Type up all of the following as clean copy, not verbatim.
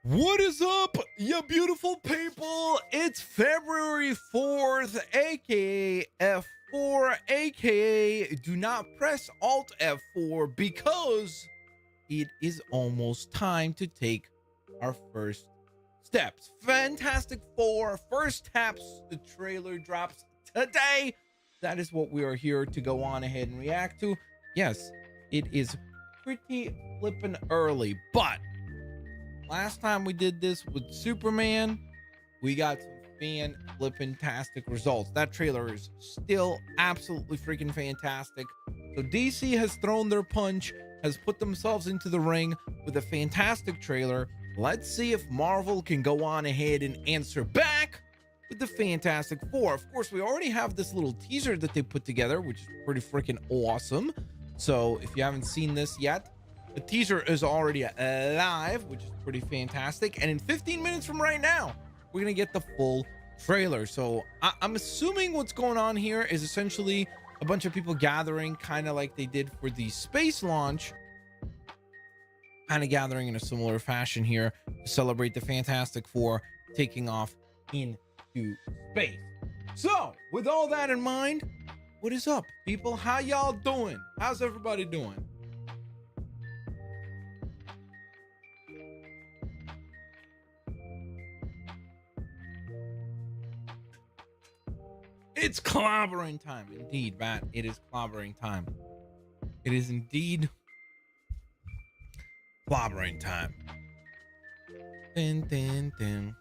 What is up, you beautiful people? It's February 4th, aka F4, aka do not press Alt F4 because it is almost time to take our first steps. Fantastic Four First Steps. The trailer drops today. That is what we are here to go on ahead and react to. Yes, it is pretty flippin' early, but last time we did this with Superman, we got some fan-flippin-tastic results. That trailer is still absolutely freaking fantastic. So DC has thrown their punch, has put themselves into the ring with a fantastic trailer. Let's see if Marvel can go on ahead and answer back with the Fantastic Four. Of course, we already have this little teaser that they put together, which is pretty freaking awesome. So if you haven't seen this yet, the teaser is already live, which is pretty fantastic. And in 15 minutes from right now, we're going to get the full trailer. So I'm assuming what's going on here is essentially a bunch of people gathering, kind of like they did for the space launch, kind of gathering in a similar fashion here to celebrate the Fantastic Four taking off into space. So with all that in mind, what is up, people? How y'all doing? How's everybody doing? It's clobbering time. Indeed, Matt. It is clobbering time. It is indeed clobbering time. Dun, dun, dun.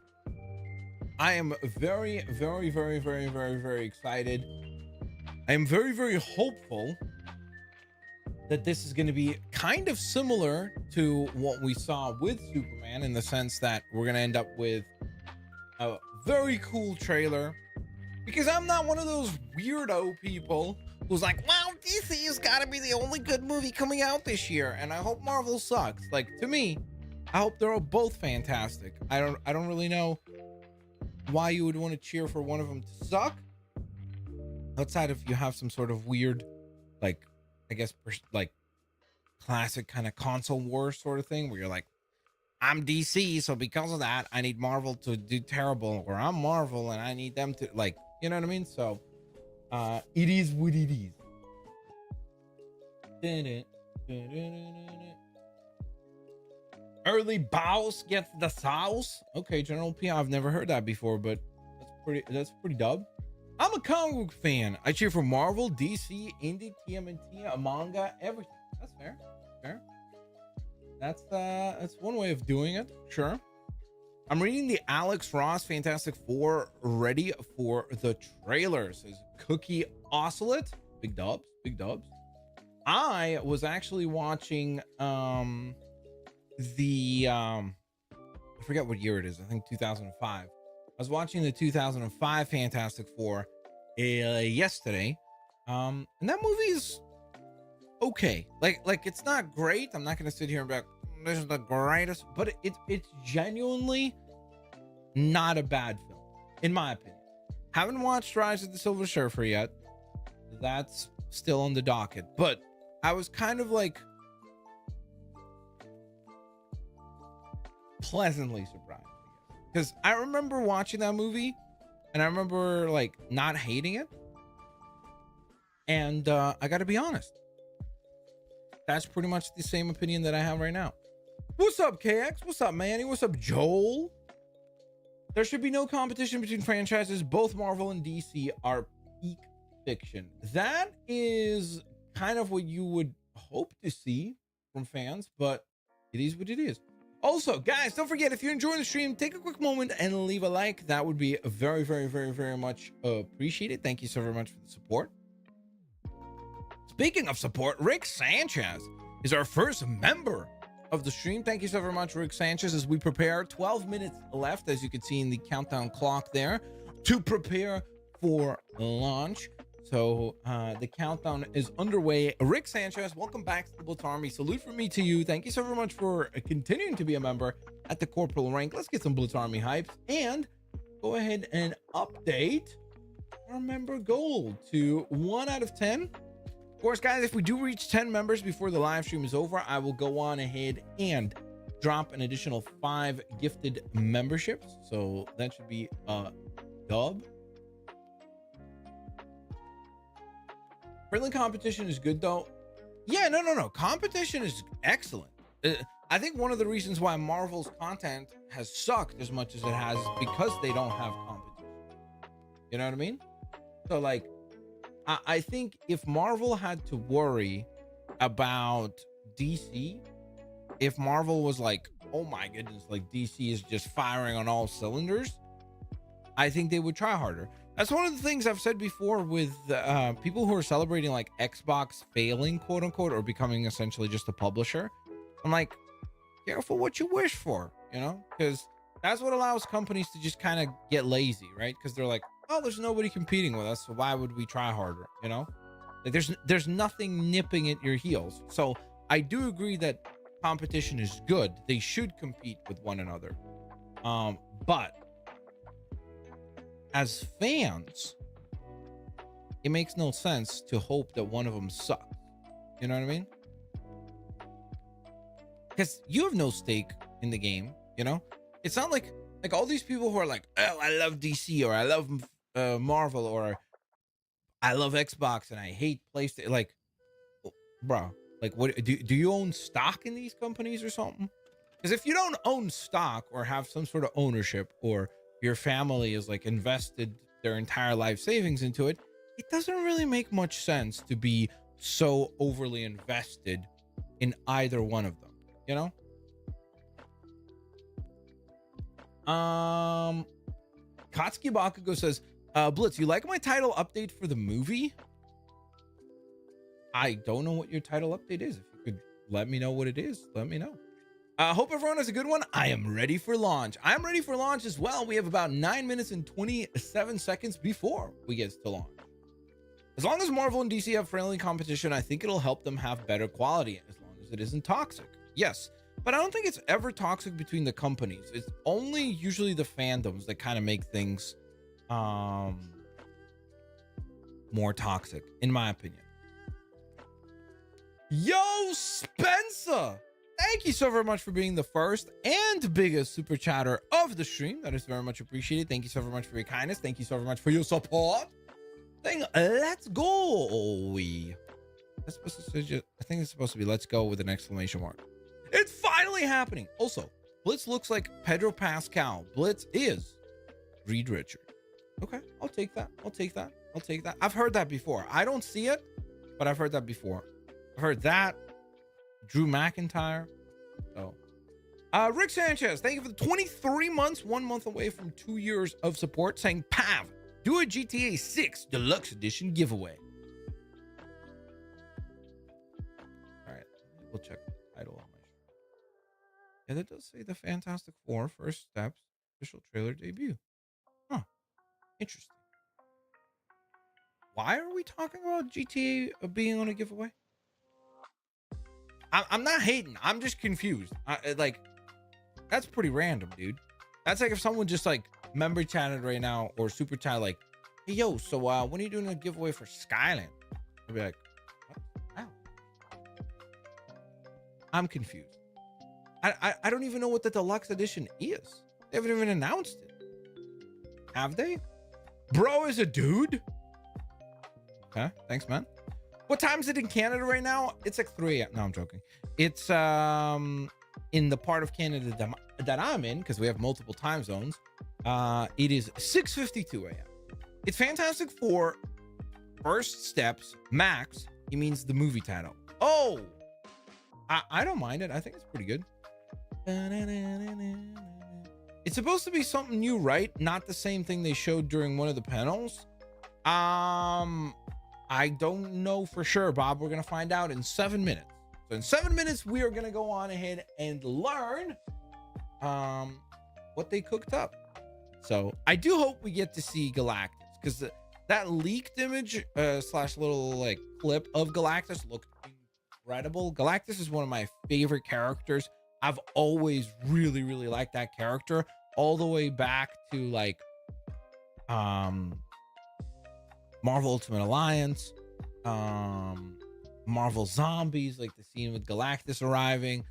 I am very, very, very, very, very, very excited. I am very, very hopeful that this is going to be kind of similar to what we saw with Superman, in the sense that we're going to end up with a very cool trailer. Because I'm not one of those weirdo people who's like, well, DC has got to be the only good movie coming out this year, and I hope Marvel sucks. Like, to me, I hope they're both fantastic. I don't really know why you would want to cheer for one of them to suck, outside if you have some sort of weird, like, I guess, like, classic kind of console war sort of thing, where you're like, I'm DC, so because of that, I need Marvel to do terrible, or I'm Marvel and I need them to, like, you know what I mean? So it is what it is. Early Boss gets the sauce. Okay, General P, I've never heard that before, but that's pretty dub. I'm a comic book fan. I cheer for Marvel, DC, Indie, TMNT, manga, everything. That's fair. That's one way of doing it. Sure. I'm reading the Alex Ross Fantastic Four ready for the trailer. Says Cookie Oscillate. Big dubs. I was actually watching I forget what year it is. I think 2005. I was watching the 2005 Fantastic Four yesterday. And that movie is okay. Like it's not great. I'm not gonna sit here and be like, this is the greatest, but it's genuinely not a bad film, in my opinion. Haven't watched Rise of the Silver Surfer yet. That's still on the docket, but I was kind of like pleasantly surprised, because I remember watching that movie and I remember like not hating it, and I gotta be honest, that's pretty much the same opinion that I have right now. What's up, KX? What's up, Manny? What's up, Joel? There should be no competition between franchises. Both Marvel and DC are peak fiction. That is kind of what you would hope to see from fans, but it is what it is. Also, guys, don't forget, if you're enjoying the stream, take a quick moment and leave a like. That would be very, very, very, very much appreciated. Thank you so very much for the support. Speaking of support, Rick Sanchez is our first member of the stream. Thank you so very much, Rick Sanchez, as we prepare. 12 minutes left, as you can see in the countdown clock there, to prepare for launch. So the countdown is underway. Rick Sanchez, welcome back to the Blitz Army. Salute from me to you. Thank you so very much for continuing to be a member at the corporal rank. Let's get some Blitz Army hypes and go ahead and update our member goal to 1 out of 10. Of course, guys, if we do reach 10 members before the live stream is over, I will go on ahead and drop an additional 5 gifted memberships, so that should be a dub. Friendly competition is good though. Yeah, no. Competition is excellent. I think one of the reasons why Marvel's content has sucked as much as it has is because they don't have competition. You know what I mean? So like, I think if Marvel had to worry about DC, if Marvel was like, oh my goodness, like DC is just firing on all cylinders, I think they would try harder. That's one of the things I've said before with people who are celebrating like Xbox failing, quote unquote, or becoming essentially just a publisher. I'm like, careful what you wish for, you know, because that's what allows companies to just kind of get lazy, right? Because they're like, oh, there's nobody competing with us, so why would we try harder, you know? Like there's nothing nipping at your heels. So I do agree that competition is good. They should compete with one another. But as fans, it makes no sense to hope that one of them sucks. You know what I mean? Because you have no stake in the game, you know? It's not like all these people who are like, oh, I love DC, or I love Marvel, or I love Xbox and I hate PlayStation. Like, bro, like, what do you own stock in these companies or something? Because if you don't own stock or have some sort of ownership, or your family is like invested their entire life savings into it, it doesn't really make much sense to be so overly invested in either one of them, you know? Katsuki Bakugo says, Blitz, you like my title update for the movie? I don't know what your title update is. If you could let me know what it is, let me know. Hope everyone has a good one. I am ready for launch. I'm ready for launch as well. We have about 9 minutes and 27 seconds before we get to launch. As long as Marvel and DC have friendly competition, I think it'll help them have better quality, as long as it isn't toxic. Yes, but I don't think it's ever toxic between the companies. It's only usually the fandoms that kind of make things more toxic, in my opinion. Yo, Spencer! Thank you so very much for being the first and biggest super chatter of the stream. That is very much appreciated. Thank you so very much for your kindness. Thank you so very much for your support. Let's go. That's supposed to say just, I think it's supposed to be let's go with an exclamation mark. It's finally happening. Also, Blitz looks like Pedro Pascal. Blitz is Reed Richard. Okay, I'll take that. I'll take that. I'll take that. I've heard that before. I don't see it, but I've heard that before. I've heard that. Drew McIntyre. Oh. Rick Sanchez, thank you for the 23 months, 1 month away from 2 years of support, saying, Pav, do a GTA 6 Deluxe Edition giveaway. All right, we'll check the title on my show. Yeah, that does say the Fantastic Four First Steps official trailer debut. Huh. Interesting. Why are we talking about GTA being on a giveaway? I'm not hating. I'm just confused. Like, that's pretty random, dude. That's like if someone just like member chatted right now or super chat like, hey, yo, so when are you doing a giveaway for Skyland? I'd be like, what? Wow. I'm confused. I don't even know what the deluxe edition is. They haven't even announced it. Have they? Bro is a dude? Okay, thanks, man. What time is it in Canada right now? It's like 3 a.m. No, I'm joking. It's in the part of Canada that I'm in, because we have multiple time zones. It is 6:52 a.m. It's Fantastic Four First Steps Max. It means the movie title. Oh, I don't mind it. I think it's pretty good. It's supposed to be something new, right? Not the same thing they showed during one of the panels. I don't know for sure, Bob. We're going to find out in 7 minutes. So in 7 minutes, we are going to go on ahead and learn what they cooked up. So I do hope we get to see Galactus, because that leaked image slash little like clip of Galactus looked incredible. Galactus is one of my favorite characters. I've always really, really liked that character all the way back to like Marvel Ultimate Alliance, Marvel Zombies, like the scene with Galactus arriving.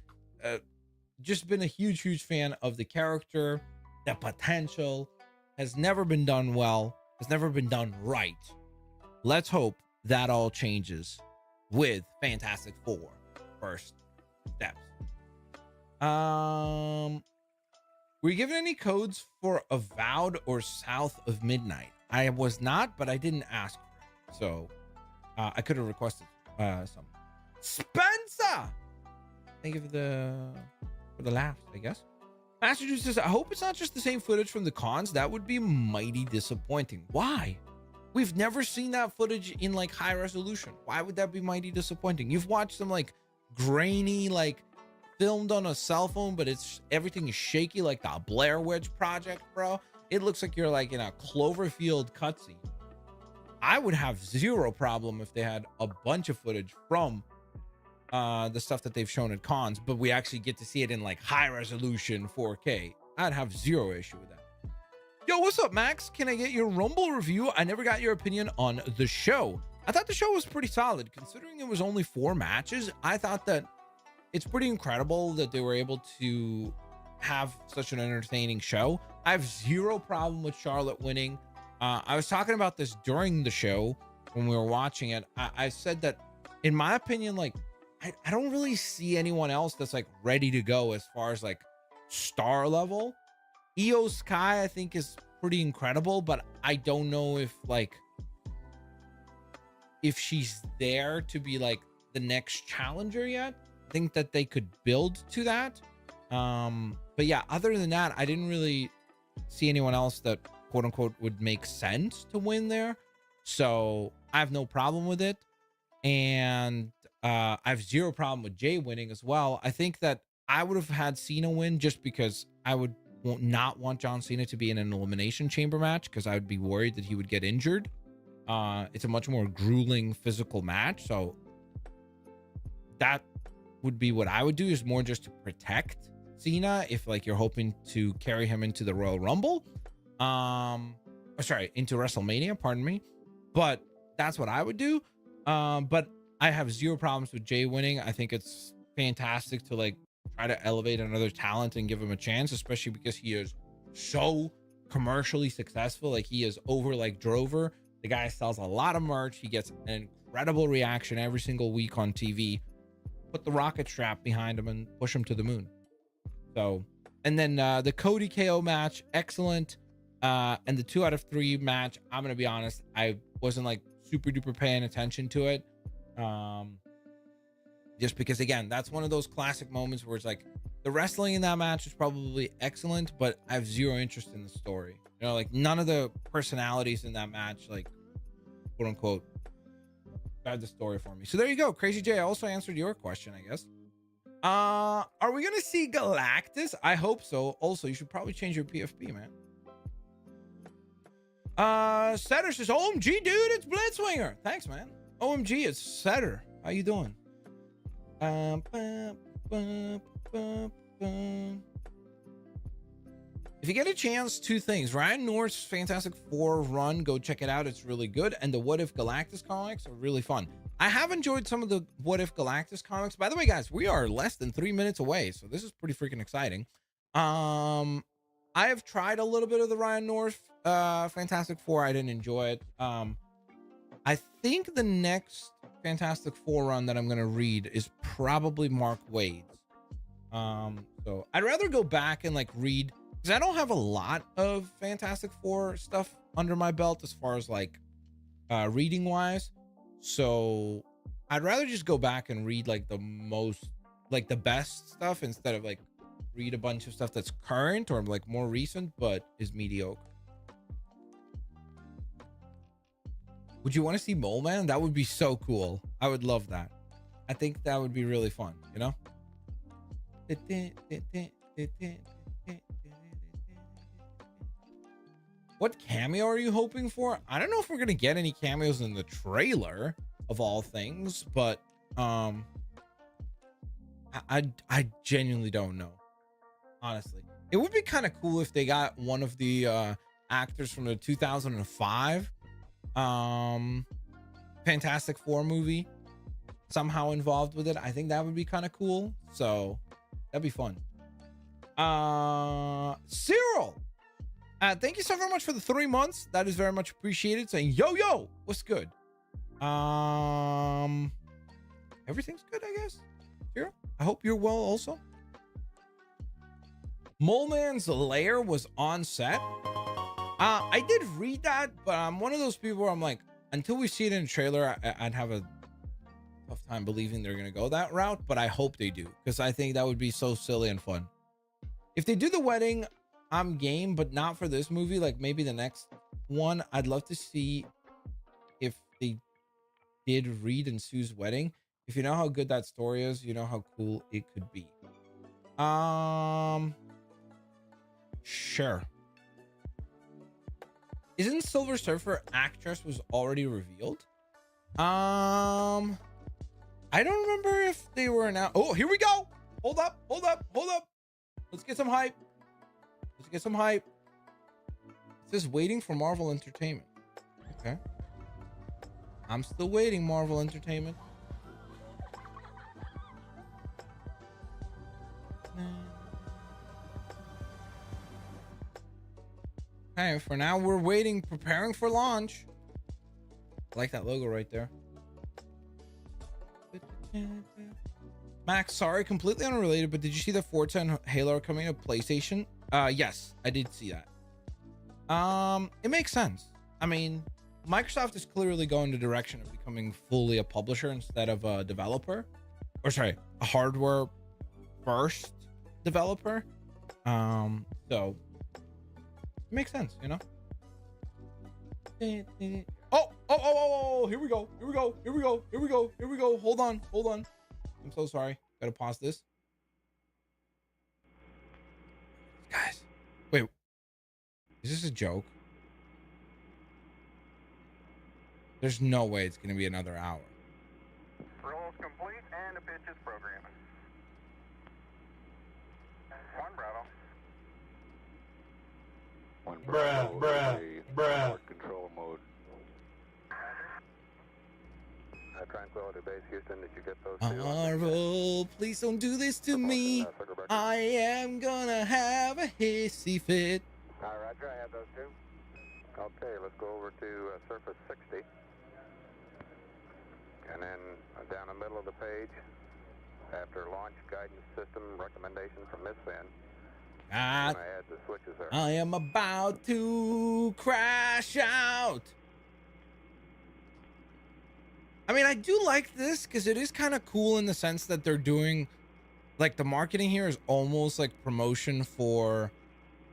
just been a huge fan of the character. The potential has never been done well, has never been done right. Let's hope that all changes with Fantastic Four first steps. Were you given any codes for Avowed or South of Midnight? I was not, but I didn't ask for it, so I could have requested some. Spencer, thank you for the laughs, I guess. Master Juice says, I hope it's not just the same footage from the cons. That would be mighty disappointing. Why? We've never seen that footage in like high resolution. Why would that be mighty disappointing? You've watched some like grainy, like filmed on a cell phone, but it's everything is shaky, like the Blair Witch Project, bro. It looks like you're like in a Cloverfield cutscene. I would have zero problem if they had a bunch of footage from the stuff that they've shown at cons, but we actually get to see it in like high resolution 4K. I'd have zero issue with that. Yo, what's up, Max? Can I get your Rumble review? I never got your opinion on the show. I thought the show was pretty solid considering it was only 4 matches. I thought that it's pretty incredible that they were able to have such an entertaining show. I have zero problem with Charlotte winning. I was talking about this during the show when we were watching it. I said that in my opinion, like I don't really see anyone else that's like ready to go as far as like star level. Io Sky I think is pretty incredible, but I don't know if she's there to be like the next challenger yet. I think that they could build to that. But yeah, other than that, I didn't really see anyone else that quote unquote would make sense to win there. So I have no problem with it. And I have zero problem with Jay winning as well. I think that I would have had Cena win just because I would not want John Cena to be in an elimination chamber match because I would be worried that he would get injured. It's a much more grueling physical match. So that would be what I would do, is more just to protect Cena if like you're hoping to carry him into the Royal Rumble. Into WrestleMania, pardon me. But that's what I would do. But I have zero problems with Jay winning. I think it's fantastic to like try to elevate another talent and give him a chance, especially because he is so commercially successful. Like he is over like Drover. The guy sells a lot of merch. He gets an incredible reaction every single week on TV. Put the rocket strap behind him and push him to the moon. So, and then the Cody KO match, excellent. And the 2 out of 3 match, I'm gonna be honest, I wasn't like super duper paying attention to it. Just because again, that's one of those classic moments where it's like the wrestling in that match was probably excellent, but I have zero interest in the story. You know, like none of the personalities in that match, like quote unquote, drive the story for me. So there you go. Crazy J, I also answered your question, I guess. Are we gonna see Galactus? I hope so. Also, you should probably change your PFP, man. Setter says, OMG, dude, it's Blitzwinger. Thanks, man. OMG, it's Setter. How you doing? If you get a chance, 2 things. Ryan North's Fantastic Four run, go check it out. It's really good. And the What If Galactus comics are really fun. I have enjoyed some of the What If Galactus comics. By the way, guys, we are less than 3 minutes away, so this is pretty freaking exciting. I have tried a little bit of the Ryan North Fantastic Four. I didn't enjoy it. I think the next Fantastic Four run that I'm gonna read is probably Mark Waid's. So I'd rather go back and like read, because I don't have a lot of Fantastic Four stuff under my belt as far as like reading wise. So I'd rather just go back and read like the most, like the best stuff, instead of like read a bunch of stuff that's current or like more recent but is mediocre. Would you want to see Mole Man? That would be so cool. I would love that. I think that would be really fun, you know? What cameo are you hoping for? I don't know if we're gonna get any cameos in the trailer of all things, but I genuinely don't know. Honestly, it would be kind of cool if they got one of the actors from the 2005 Fantastic Four movie somehow involved with it. I think that would be kind of cool. So that'd be fun. Cyril, thank you so very much for the 3 months. That is very much appreciated. Saying, yo, what's good? Everything's good, I guess. Cyril, I hope you're well also. Mole Man's lair was on set. I did read that, but I'm one of those people where I'm like, until we see it in a trailer, I'd have a tough time believing they're gonna go that route. But I hope they do, because I think that would be so silly and fun. If they do the wedding, I'm game, but not for this movie. Like maybe the next one. I'd love to see if they did Reed and Sue's wedding. If you know how good that story is, you know how cool it could be. Sure. Isn't Silver Surfer actress was already revealed? I don't remember if they were now. Oh, here we go. Hold up. Let's get some hype. It says waiting for Marvel Entertainment. Okay. I'm still waiting, Marvel Entertainment. Okay, for now we're waiting, preparing for launch. I like that logo right there. Max, sorry, completely unrelated, but did you see that Forza and Halo are coming to PlayStation? Yes, I did see that. It makes sense. I mean, Microsoft is clearly going the direction of becoming fully a publisher instead of a developer. Or sorry, a hardware first developer. So it makes sense, you know? Oh, here we go. Hold on. I'm so sorry. Gotta pause this. Guys, wait. Is this a joke? There's no way it's gonna be another hour. Roll is complete and the pitch is programming. 1 Bravo. 1 Bravo. Bruh. Control mode. Tranquility Base, Houston, did you get those two? Marvel, please don't do this to me. I am gonna have a hissy fit. Roger, I have those two. Okay, let's go over to surface 60. And then down the middle of the page, after launch guidance system recommendation from Miss Finn, I'm gonna add the switches there. I am about to crash out. I mean, I do like this because it is kind of cool in the sense that they're doing, like, the marketing here is almost like promotion for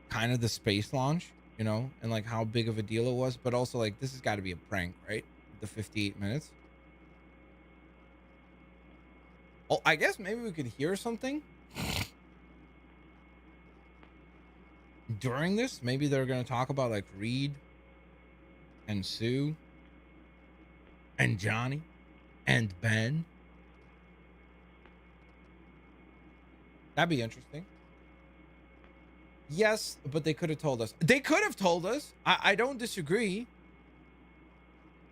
kind of the space launch, you know, and like how big of a deal it was, but also like this has got to be a prank, right? The 58 minutes. Oh, I guess maybe we could hear something during this. Maybe they're going to talk about like Reed and Sue and Johnny and Ben. That'd be interesting. Yes, but they could have told us. They could have told us. I don't disagree.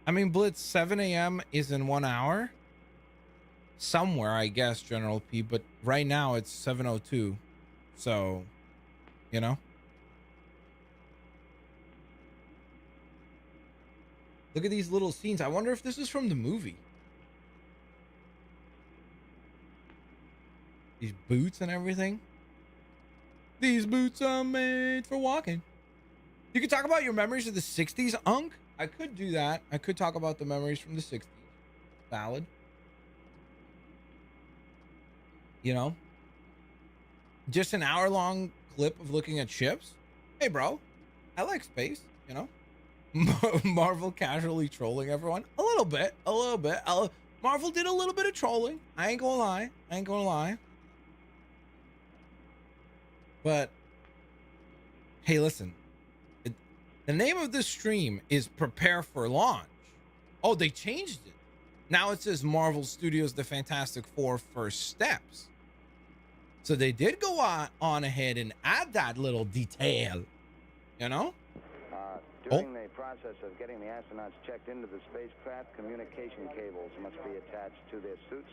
I mean, Blitz 7 a.m. is in 1 hour. Somewhere, I guess, General P. But right now it's 7:02. So, you know. Look at these little scenes. I wonder if this is from the movie. These boots and everything. These boots are made for walking. You could talk about your memories of the 60s, Unk. I could do that. I could talk about the memories from the 60s. Valid. You know? Just an hour-long clip of looking at ships. Hey, bro. I like space, you know? Marvel casually trolling everyone. A little bit. Marvel did a little bit of trolling. I ain't gonna lie. But, hey, listen. The name of this stream is Prepare for Launch. Oh, they changed it. Now it says Marvel Studios The Fantastic Four First Steps. So they did go on ahead and add that little detail. You know? During the process of getting the astronauts checked into the spacecraft, communication cables must be attached to their suits.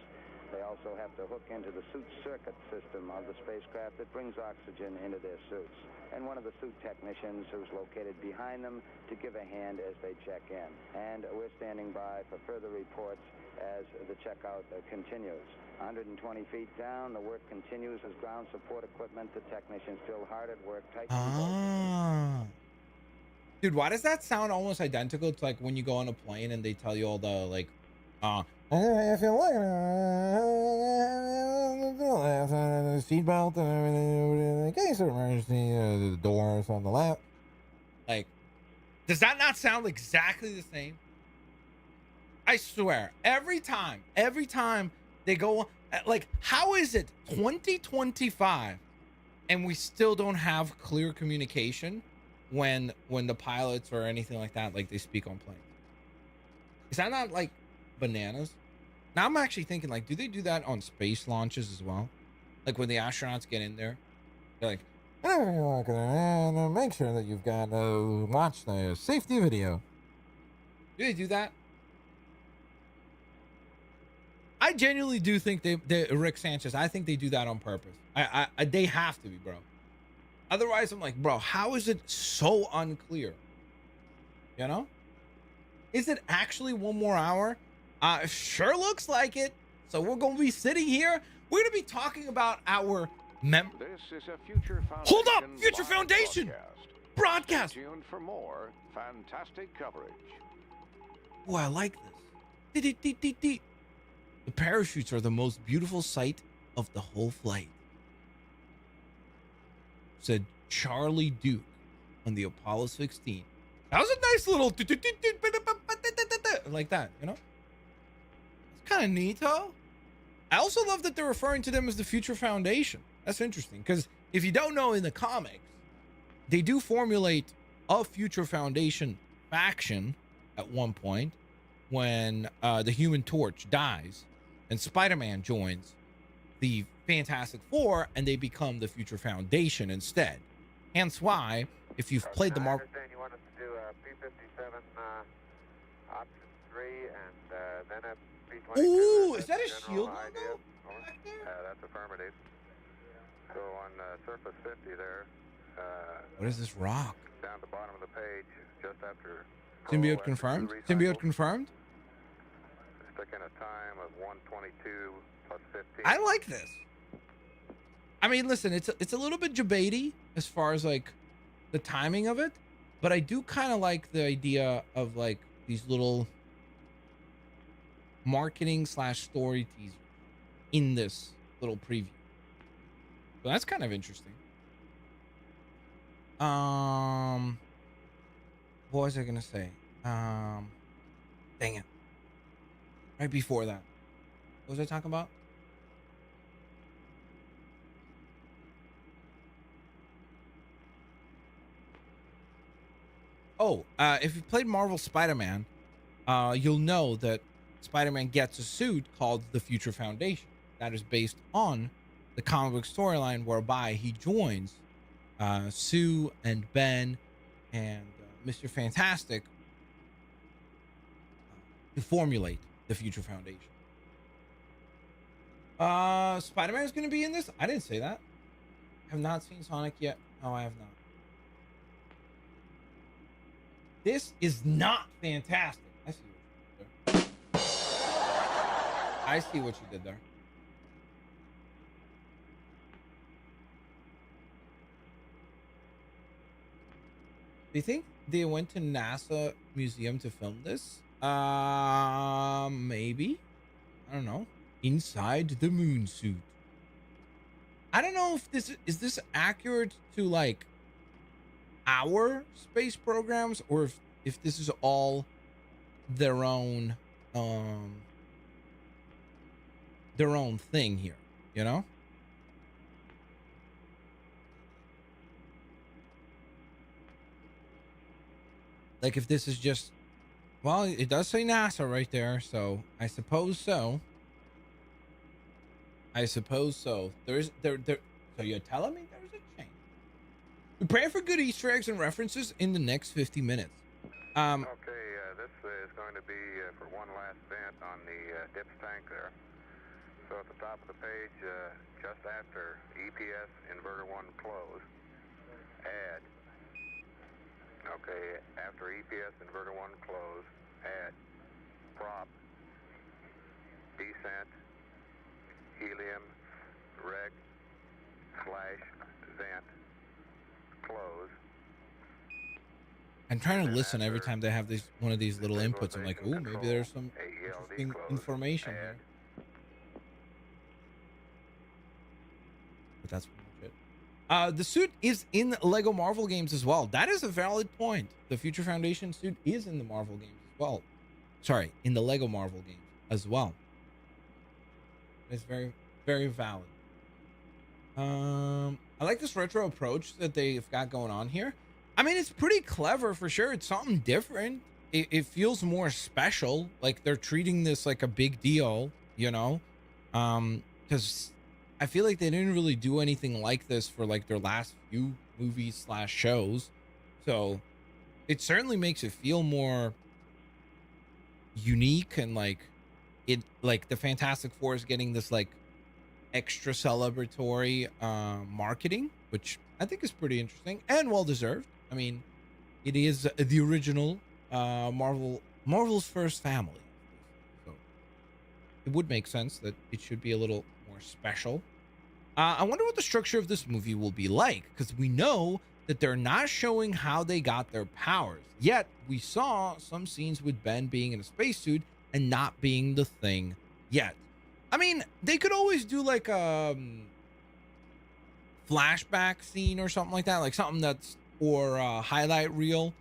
They also have to hook into the suit circuit system of the spacecraft that brings oxygen into their suits. And one of the suit technicians who's located behind them to give a hand as they check in. And we're standing by for further reports as the checkout continues. 120 feet down, the work continues as ground support equipment. The technicians still hard at work tightening bolts. Dude, why does that sound almost identical to like when you go on a plane and they tell you all the like, if you look at the seatbelt and everything, in case of emergency, the doors on the left. Like, does that not sound exactly the same? I swear, every time they go, like, how is it 2025 and we still don't have clear communication when the pilots or anything like that, like, they speak on planes? Is that not like bananas? Now I'm actually thinking, like, do they do that on space launches as well? Like when the astronauts get in there, they're like, make sure that you've got watch the safety video. Do they do that? I genuinely do think they Rick Sanchez, I think they do that on purpose. They have to be, bro. Otherwise, I'm like, bro, how is it so unclear? You know? Is it actually 1 more hour? Sure looks like it. So we're going to be sitting here. We're going to be talking about our This is a Future Foundation. Hold up! Future Foundation! Broadcast! Stay tuned for more fantastic coverage. Oh, I like this. The parachutes are the most beautiful sight of the whole flight, said Charlie Duke on the Apollo 16. That was a nice little like that, you know? It's kind of neat, though. I also love that they're referring to them as the Future Foundation. That's interesting, because if you don't know, in the comics, they do formulate a Future Foundation faction at one point when the Human Torch dies and Spider-Man joins the Fantastic Four, and they become the Future Foundation instead. Hence why, if you've played the Marvel... I understand you want us to do a P-57 option 3 and then a P-22. Ooh, is that a shield logo? That's affirmative. So on surface 50 there. What is this rock? Down the bottom of the page, just after... Symbiote confirmed? Symbiote confirmed? Stick in a time of 122 plus 15. I like this. I mean, listen, it's a little bit debatey as far as like the timing of it, but I do kind of like the idea of like these little marketing / story teasers in this little preview. So that's kind of interesting. What was I gonna say? Dang it. Right before that. What was I talking about? Oh, if you played Marvel Spider-Man, you'll know that Spider-Man gets a suit called the Future Foundation. That is based on the comic book storyline whereby he joins Sue and Ben and Mr. Fantastic to formulate the Future Foundation. Spider-Man is going to be in this? I didn't say that. I have not seen Sonic yet. No, I have not. This is not fantastic. I see what you did there. I see what you did there. Do you think they went to NASA museum to film this? Maybe. I don't know. Inside the moon suit. I don't know if this is accurate to like our space programs, or if this is all their own thing here, you know? Like if this is just, well, it does say NASA right there, so I suppose so. So you're telling me there's a change. We pray for good Easter eggs and references in the next 50 minutes. Okay, this is going to be for one last vent on the dips tank there. So at the top of the page, just after EPS inverter 1 close, add. Okay, after EPS inverter 1 close, add prop, descent, helium, reg, / vent, close. I'm trying to listen every time they have this one of these little inputs. I'm like, ooh, maybe there's some interesting information here. But that's pretty much it. The suit is in Lego Marvel games as well. That is a valid point. The Future Foundation suit is in the Marvel games as well. Sorry, in the Lego Marvel games as well. It's very, very valid. I like this retro approach that they've got going on here. I mean, it's pretty clever for sure. It's something different. It feels more special. Like they're treating this like a big deal, you know? Because I feel like they didn't really do anything like this for like their last few movies / shows. So it certainly makes it feel more unique, and like the Fantastic Four is getting this like extra celebratory marketing, which I think is pretty interesting and well deserved. I mean, it is the original Marvel's first family, so it would make sense that it should be a little more special. I wonder what the structure of this movie will be like, because we know that they're not showing how they got their powers, yet we saw some scenes with Ben being in a spacesuit and not being the Thing yet. I mean, they could always do like a flashback scene or something like that, like something that's, or a highlight reel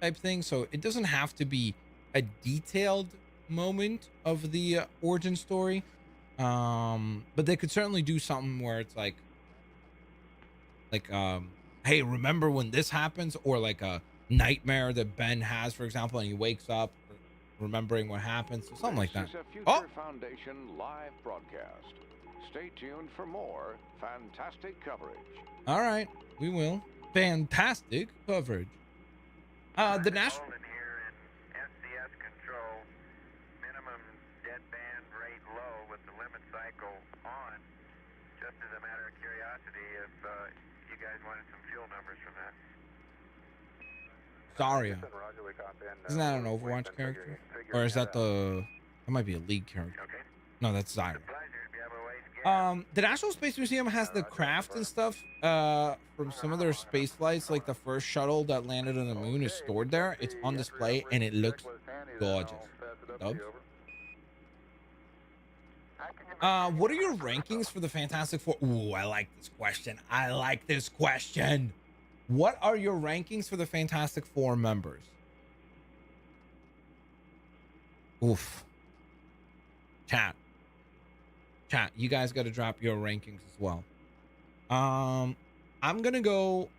type thing. So it doesn't have to be a detailed moment of the origin story. But they could certainly do something where it's like, hey, remember when this happens? Or like a nightmare that Ben has, for example, and he wakes up remembering what happened, so something like that. This is a Future Foundation live broadcast. Stay tuned for more fantastic coverage. All right, we will. Fantastic coverage. The national. Here in SCS control, minimum dead band rate low with the limit cycle on. Just as a matter of curiosity, if you guys wanted some fuel numbers from that. Zarya. Isn't that an Overwatch character? Or is that that might be a League character. Okay. No, that's Zarya. The National Space Museum has the craft and stuff from some of their space flights, like the first shuttle that landed on the moon is stored there. It's on display and it looks gorgeous. Dubs? What are your rankings for the Fantastic Four? Ooh, I like this question. I like this question. What are your rankings for the Fantastic Four members? Oof. Chat, you guys got to drop your rankings as well. I'm gonna go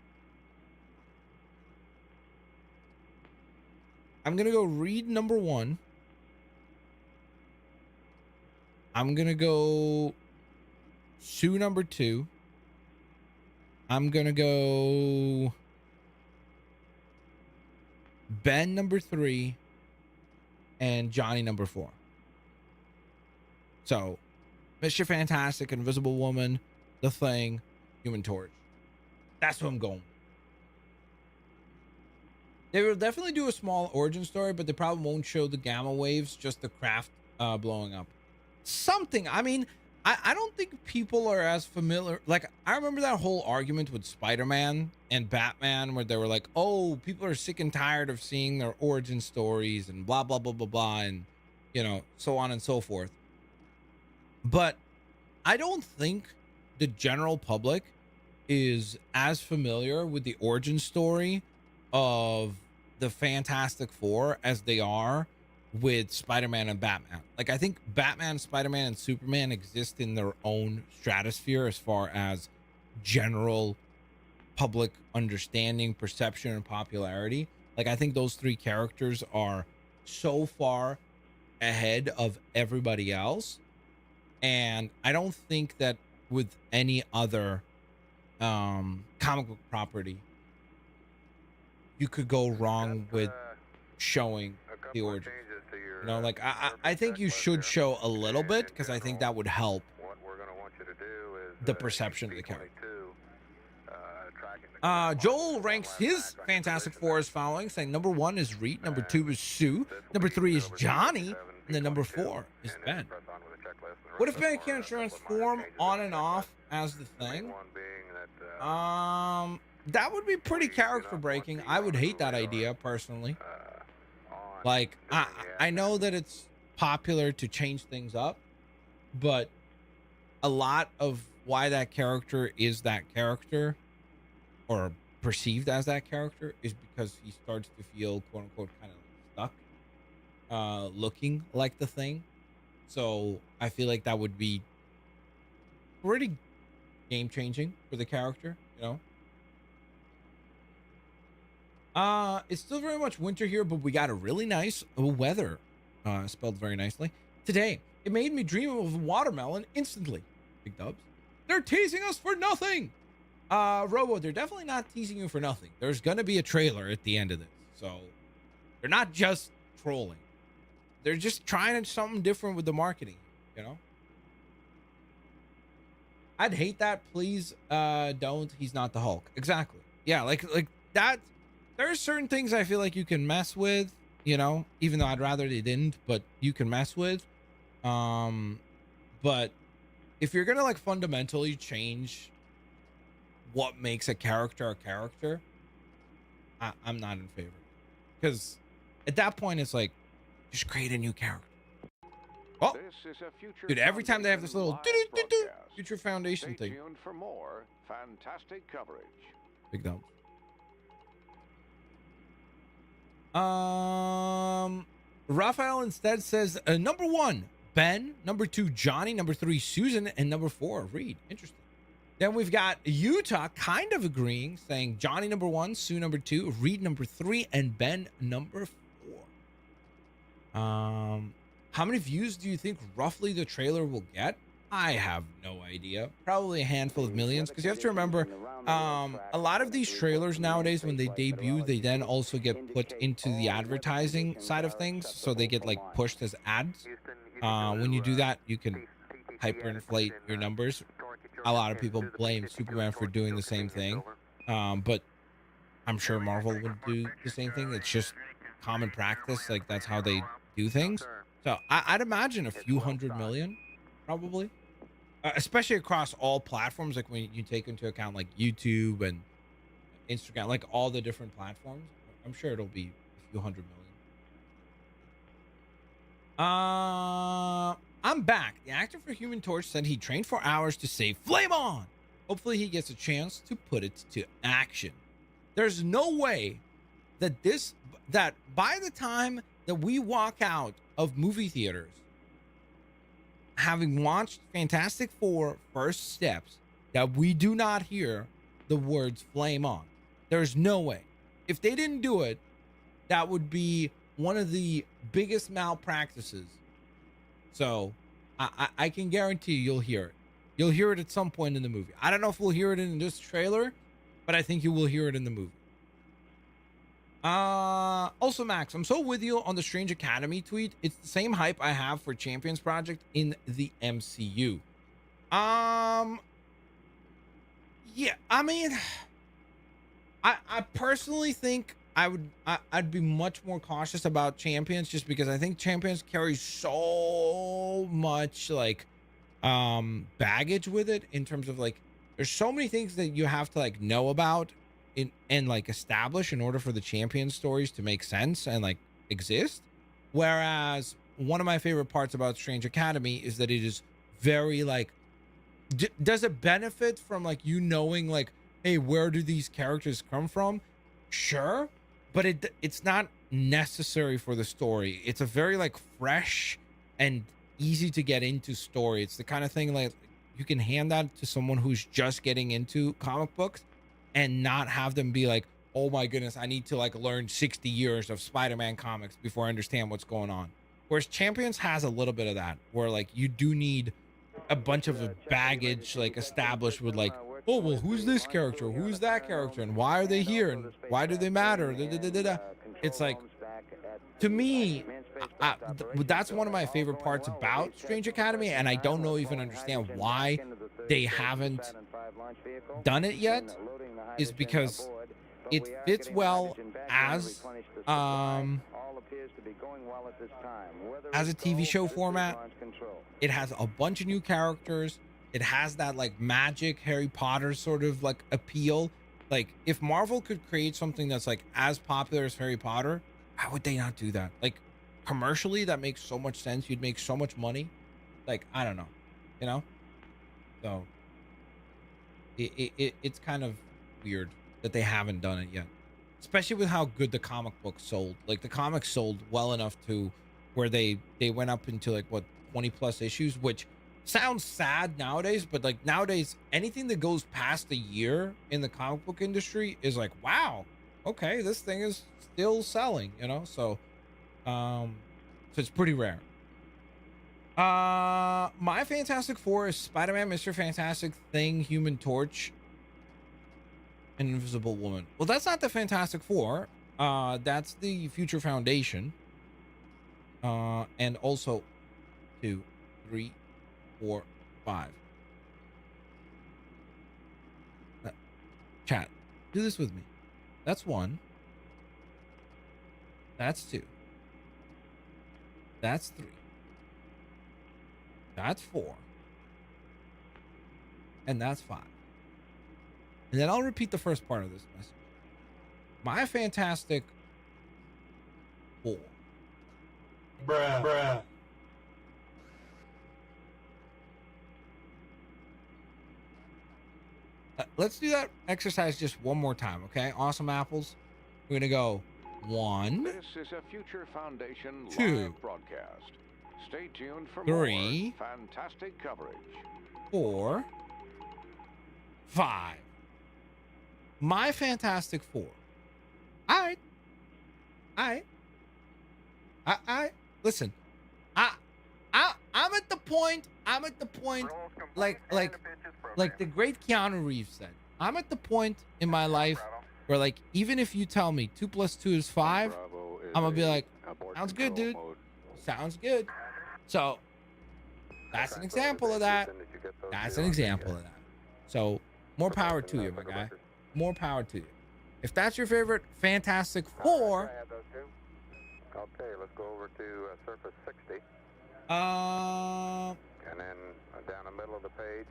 Reed number 1. I'm gonna go Sue number 2. I'm gonna go Ben number 3 and Johnny number 4. So Mr. Fantastic, Invisible Woman, The Thing, Human Torch. That's what I'm going with. They will definitely do a small origin story, but they probably won't show the gamma waves, just the craft blowing up. Something. I mean, I don't think people are as familiar. Like, I remember that whole argument with Spider-Man and Batman where they were like, oh, people are sick and tired of seeing their origin stories and blah, blah, blah, blah, blah, and, you know, so on and so forth. But I don't think the general public is as familiar with the origin story of the Fantastic Four as they are with Spider-Man and Batman. Like, I think Batman, Spider-Man, and Superman exist in their own stratosphere as far as general public understanding, perception, and popularity. Like, I think those three characters are so far ahead of everybody else. And I don't think that with any other comic book property you could go wrong with showing the origin. You know, like I think you should show a little bit, because I think that would help the perception of the character. Tracking the Joel ranks his Fantastic Four as following, saying number 1 is Reed, number 2 is Sue, number 3 is Johnny, and then number 4 is Ben. What if Ben can't transform on and off as the thing? That would be pretty character breaking. I would hate that idea personally. Like, I know that it's popular to change things up, but a lot of why that character is that character, or perceived as that character, is because he starts to feel quote unquote kind of stuck, looking like the thing. So I feel like that would be pretty game changing for the character, you know. It's still very much winter here, but we got a really nice weather, spelled very nicely today. It made me dream of watermelon instantly. Big dubs. They're teasing us for nothing. Robo, they're definitely not teasing you for nothing. There's gonna be a trailer at the end of this, so they're not just trolling. They're just trying something different with the marketing, you know. I'd hate that. Please, don't. He's not the Hulk. Exactly. Yeah, like that. There are certain things I feel like you can mess with, you know, even though I'd rather they didn't, but you can mess with. But if you're gonna like fundamentally change what makes a character, I'm not in favor, because at that point it's like, just create a new character. Oh, dude, every time they have this little Future Foundation thing. Stay tuned for more fantastic coverage. Big dump. Raphael instead says number 1 Ben, number 2 Johnny, number 3 Susan, and number 4 Reed. Interesting. Then we've got Utah kind of agreeing, saying Johnny number 1, Sue number 2, Reed number 3, and Ben number 4. How many views do you think roughly the trailer will get? I have no idea. Probably a handful of millions, because you have to remember, a lot of these trailers nowadays, when they debut, they then also get put into the advertising side of things, so they get like pushed as ads. When you do that, you can hyperinflate your numbers. A lot of people blame Superman for doing the same thing, but I'm sure Marvel would do the same thing. It's just common practice. Like, that's how they do things. So I'd imagine a few 100 million, probably, especially across all platforms. Like when you take into account like YouTube and Instagram, like all the different platforms, I'm sure it'll be a few 100 million. I'm back. The actor for Human Torch said he trained for hours to save Flame On. Hopefully he gets a chance to put it to action. There's no way that that by the time that we walk out of movie theaters, having watched Fantastic Four First Steps, that we do not hear the words Flame On. There's no way. If they didn't do it, that would be one of the biggest malpractices. So I can guarantee you'll hear it. You'll hear it at some point in the movie. I don't know if we'll hear it in this trailer, but I think you will hear it in the movie. Also, Max, I'm so with you on the Strange Academy tweet. It's the same hype I have for Champions Project in the MCU. Yeah, I mean, I personally think I'd be much more cautious about Champions, just because I think Champions carries so much like baggage with it, in terms of like, there's so many things that you have to like know about and like establish in order for the Champions stories to make sense and like exist. Whereas one of my favorite parts about Strange Academy is that it is very like, does it benefit from like you knowing like, hey, where do these characters come from? Sure, but it's not necessary for the story. It's a very like fresh and easy to get into story. It's the kind of thing like you can hand that to someone who's just getting into comic books and not have them be like, oh my goodness, I need to like learn 60 years of Spider-Man comics before I understand what's going on. Whereas Champions has a little bit of that, where like you do need a bunch of baggage like established with like, oh, well, who's this character? Who's that character? And why are they here? And why do they matter? It's like, to me, that's one of my favorite parts about Strange Academy. And I don't even understand why they haven't done it yet is because it fits well as a TV show format. It has a bunch of new characters. It has that like magic Harry Potter sort of like appeal. Like if Marvel could create something that's like as popular as Harry Potter, how would they not do that? Like commercially, that makes so much sense. You'd make so much money. Like, I don't know, you know? So it's kind of weird that they haven't done it yet, especially with how good the comic book sold. Like the comics sold well enough to where they went up into like what 20 plus issues, which sounds sad nowadays, but like nowadays anything that goes past a year in the comic book industry is like, wow, okay, this thing is still selling, you know? So so it's pretty rare. My Fantastic Four is Spider-Man, Mr. Fantastic, Thing, Human Torch, and Invisible Woman. Well, that's not the Fantastic Four. That's the Future Foundation. And also 2, 3, 4, 5. Chat, do this with me. That's 1. That's 2. That's 3. That's 4. And that's 5. And then I'll repeat the first part of this message. My Fantastic Four. Bruh. Let's do that exercise just one more time, okay? Awesome apples. We're gonna go 1. This is a Future Foundation 2. live broadcast. Stay tuned for 3. more fantastic coverage. 4. 5. My Fantastic Four. All right. Listen, I'm at the point. Like the great Keanu Reeves said. I'm at the point in my life where, like, even if you tell me 2 + 2 is 5, I'm gonna be like, sounds good, dude. Sounds good. So that's an example of that. So more power to you, my guy. More power to you. If that's your favorite Fantastic Four, okay, let's go over to Surface 60. And then down the middle of the page,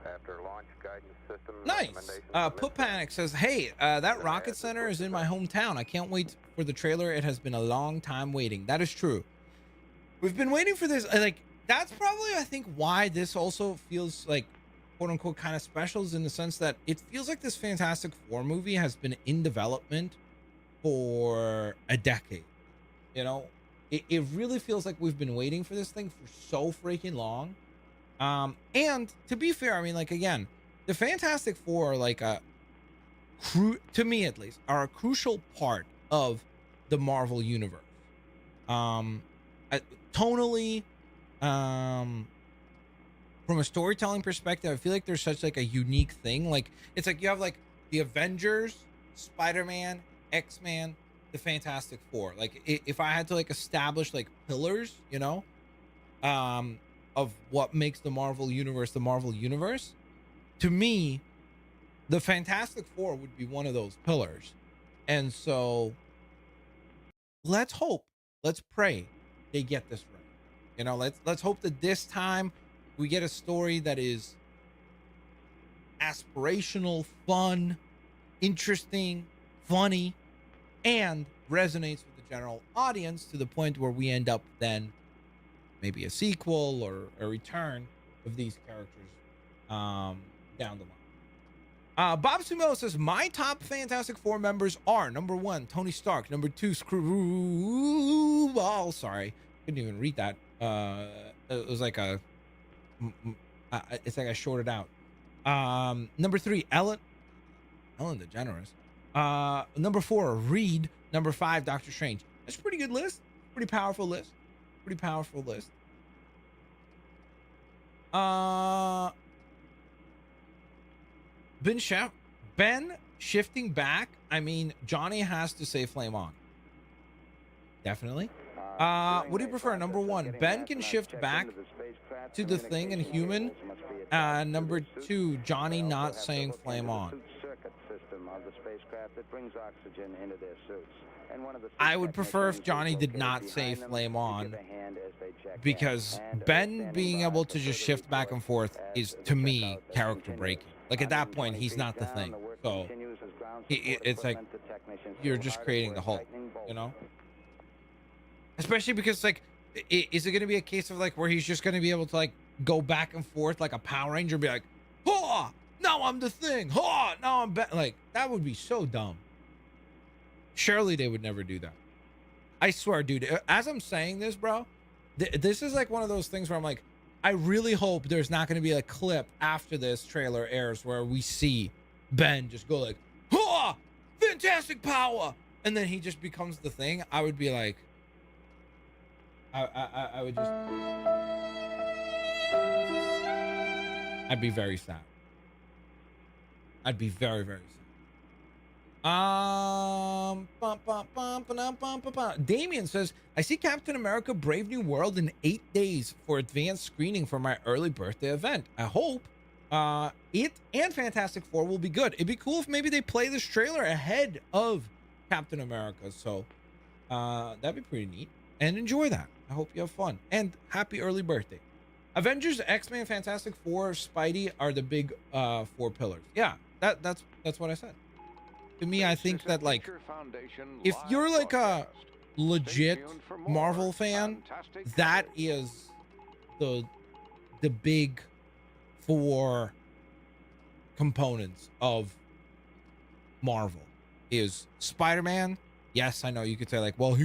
after launch guidance system. nice. Put Panic says, hey, that Rocket Center is in my hometown. I can't wait for the trailer. It has been a long time waiting. That is true. We've been waiting for this. Like, that's probably, I think, why this also feels like, quote unquote, kind of special, is in the sense that it feels like this Fantastic Four movie has been in development for a decade. You know, it really feels like we've been waiting for this thing for so freaking long. And to be fair, I mean, like, again, the Fantastic Four are like to me at least, are a crucial part of the Marvel universe. Tonally, from a storytelling perspective, I feel like there's such like a unique thing. Like, it's like you have like the Avengers, Spider-Man, X-Men, the Fantastic Four. Like, if I had to like establish like pillars, you know, of what makes the Marvel universe, to me, the Fantastic Four would be one of those pillars. And so let's hope, let's pray they get this right. You know, let's hope that this time we get a story that is aspirational, fun, interesting, funny, and resonates with the general audience to the point where we end up then maybe a sequel or a return of these characters down the line. Bob Sumo says, my top Fantastic Four members are: number 1, Tony Stark; number 2, Screwball. Sorry, couldn't even read that. It was like it's like I shorted out. Number 3, Ellen DeGeneres. Number 4, Reed. Number 5, Doctor Strange. That's a pretty good list. Pretty powerful list. Ben shifting back. I mean, Johnny has to say flame on. Definitely. What do you prefer? Number one, Ben can shift back to the thing and human. Number two, Johnny not saying flame on. I would prefer if Johnny did not say flame on, because Ben being able to just shift back and forth is, to me, character breaking. Like, at that point, he's not the thing. So it's like you're just creating the Hulk, you know? Especially because, like, is it going to be a case of, like, where he's just going to be able to, like, go back and forth like a Power Ranger, be like, "Ha! Now I'm the thing. Ha! Now I'm back." Like, that would be so dumb. Surely they would never do that. I swear, dude. As I'm saying this, bro, this is like one of those things where I'm like, I really hope there's not going to be a clip after this trailer airs where we see Ben just go like, "Ha! Fantastic power!" and then he just becomes the thing. I would be like, I would just, I'd be very sad. I'd be very, very sad. Damien says, I see Captain America Brave New World in 8 days for advanced screening for my early birthday event. I hope it and Fantastic Four will be good. It'd be cool if maybe they play this trailer ahead of Captain America. So that'd be pretty neat. And enjoy that. I hope you have fun. And happy early birthday. Avengers, X-Men, Fantastic Four, Spidey are the big 4 pillars. Yeah, that's what I said. To me, I think that, like, if you're like a legit Marvel fan, that is the big 4 components of Marvel. Is Spider-Man. Yes, I know you could say, like, well,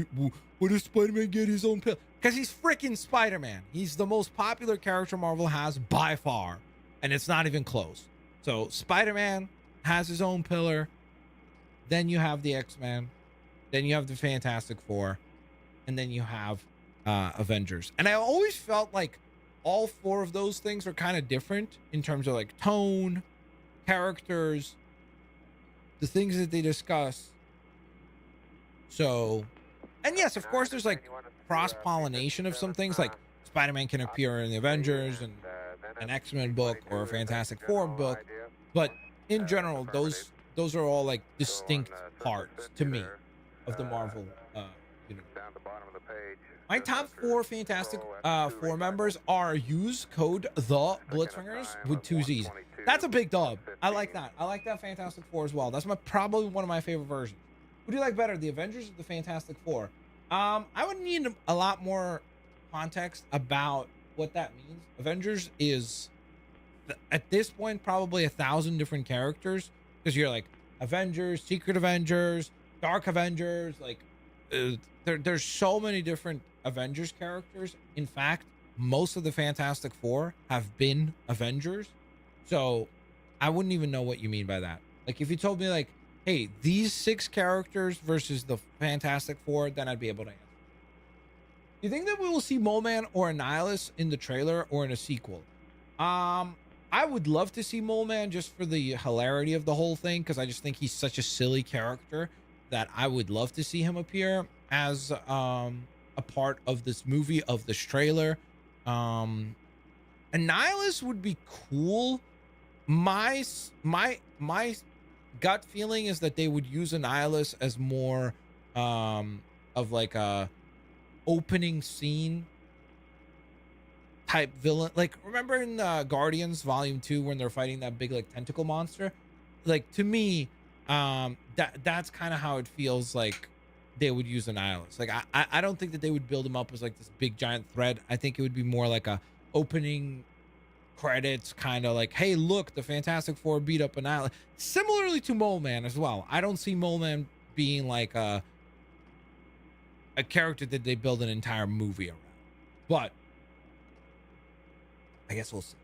what does Spider-Man get his own pill? Because he's freaking Spider-Man. He's the most popular character Marvel has by far, and it's not even close. So Spider-Man has his own pillar. Then you have the X-Men. Then you have the Fantastic Four. And then you have Avengers. And I always felt like all 4 of those things are kind of different in terms of, like, tone, characters, the things that they discuss. So, and yes, of course, there's, like, cross-pollination of some things. Like, Spider-Man can appear in the Avengers and an X-Men book or a Fantastic Four book. But in general, those are all, like, distinct parts to me of the Marvel universe. My top 4 Fantastic Four members are use code the Blitzwingers with 2 Z's. That's a big dub. I like that. I like that Fantastic Four as well. That's probably one of my favorite versions. Who do you like better, the Avengers or the Fantastic Four? I would need a lot more context about what that means. Avengers is, at this point, probably 1,000 different characters. Because you're like Avengers, Secret Avengers, Dark Avengers, like there's so many different Avengers characters. In fact, most of the Fantastic Four have been Avengers. So I wouldn't even know what you mean by that. Like, if you told me, like, hey, these 6 characters versus the Fantastic Four, then I'd be able to answer. Do you think that we will see Mole Man or Annihilus in the trailer or in a sequel? I would love to see Mole Man just for the hilarity of the whole thing, because I just think he's such a silly character that I would love to see him appear as a part of this movie, of this trailer. Annihilus would be cool. My gut feeling is that they would use Annihilus as more of like a opening scene type villain. Like, remember in Guardians Volume 2 when they're fighting that big, like, tentacle monster? Like, to me, that's kind of how it feels like they would use Annihilus. Like, I don't think that they would build him up as, like, this big giant threat. I think it would be more like a opening credits kind of like, hey, look, the Fantastic Four beat up Annihilus. Similarly to Mole Man as well. I don't see Mole Man being like a character that they build an entire movie around. But I guess we'll see.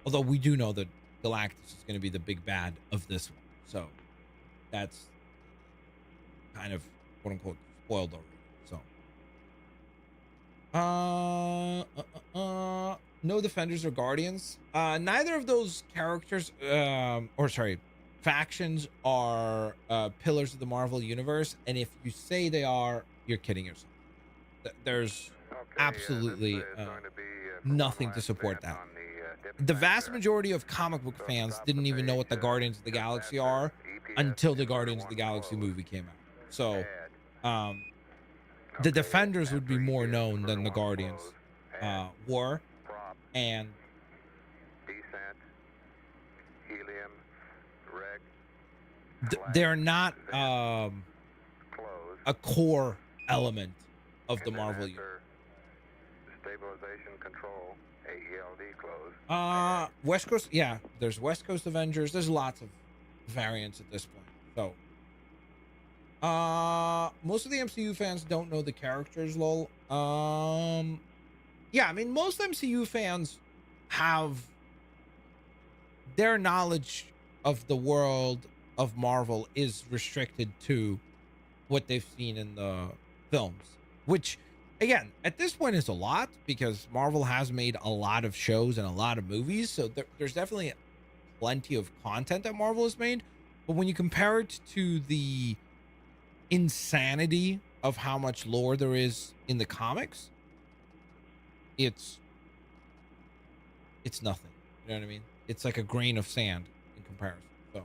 Although we do know that Galactus is going to be the big bad of this one. So that's kind of, quote unquote, spoiled already. So no Defenders or Guardians. Neither of those characters factions are pillars of the Marvel universe, and if you say they are, you're kidding yourself. There's Okay, absolutely this is going to be nothing one to last support event that. on The vast Blitzwinger. majority of comic book So fans stop the didn't even know what the page Guardians of the just Galaxy after are EPS until the inverter Guardians of the 1 Galaxy closed. movie came out. So, Add. um, the Okay, Defenders would after be more EPS known than inverter the 1 Guardians closed. Add. were, Prop. and Descent. Helium. Reg. they're not Close. a core element of the And then Marvel universe. after stabilization control. AELD close. West Coast, yeah, there's West Coast Avengers. There's lots of variants at this point. So, most of the MCU fans don't know the characters, lol. Yeah, I mean, most MCU fans have their knowledge of the world of Marvel is restricted to what they've seen in the films, which again, at this point is a lot because Marvel has made a lot of shows and a lot of movies. So there's definitely plenty of content that Marvel has made. But when you compare it to the insanity of how much lore there is in the comics, it's nothing. You know what I mean? It's like a grain of sand in comparison. So,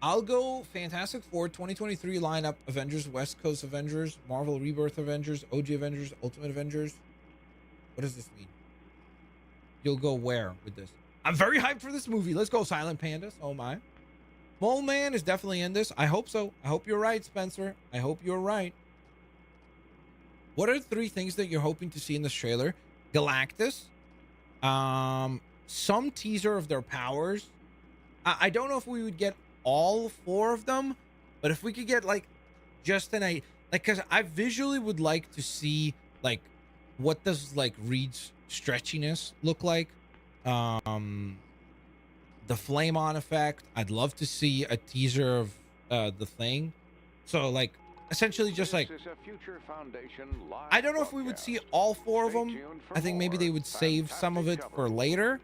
I'll go Fantastic Four 2023 lineup: Avengers, West Coast Avengers, Marvel Rebirth Avengers, OG Avengers, Ultimate Avengers. What does this mean? You'll go where with this? I'm very hyped for this movie. Let's go, Silent Pandas. Oh my. Mole Man is definitely in this. I hope so. I hope you're right, Spencer. I hope you're right. What are the 3 things that you're hoping to see in this trailer? Galactus. Some teaser of their powers. I don't know if we would get all 4 of them, but if we could get like just an like, because I visually would like to see like what does like Reed's stretchiness look like. The flame on effect. I'd love to see a teaser of the Thing. So like essentially just like, I don't know if we would see all 4 of them. I think maybe they would save some of it for later,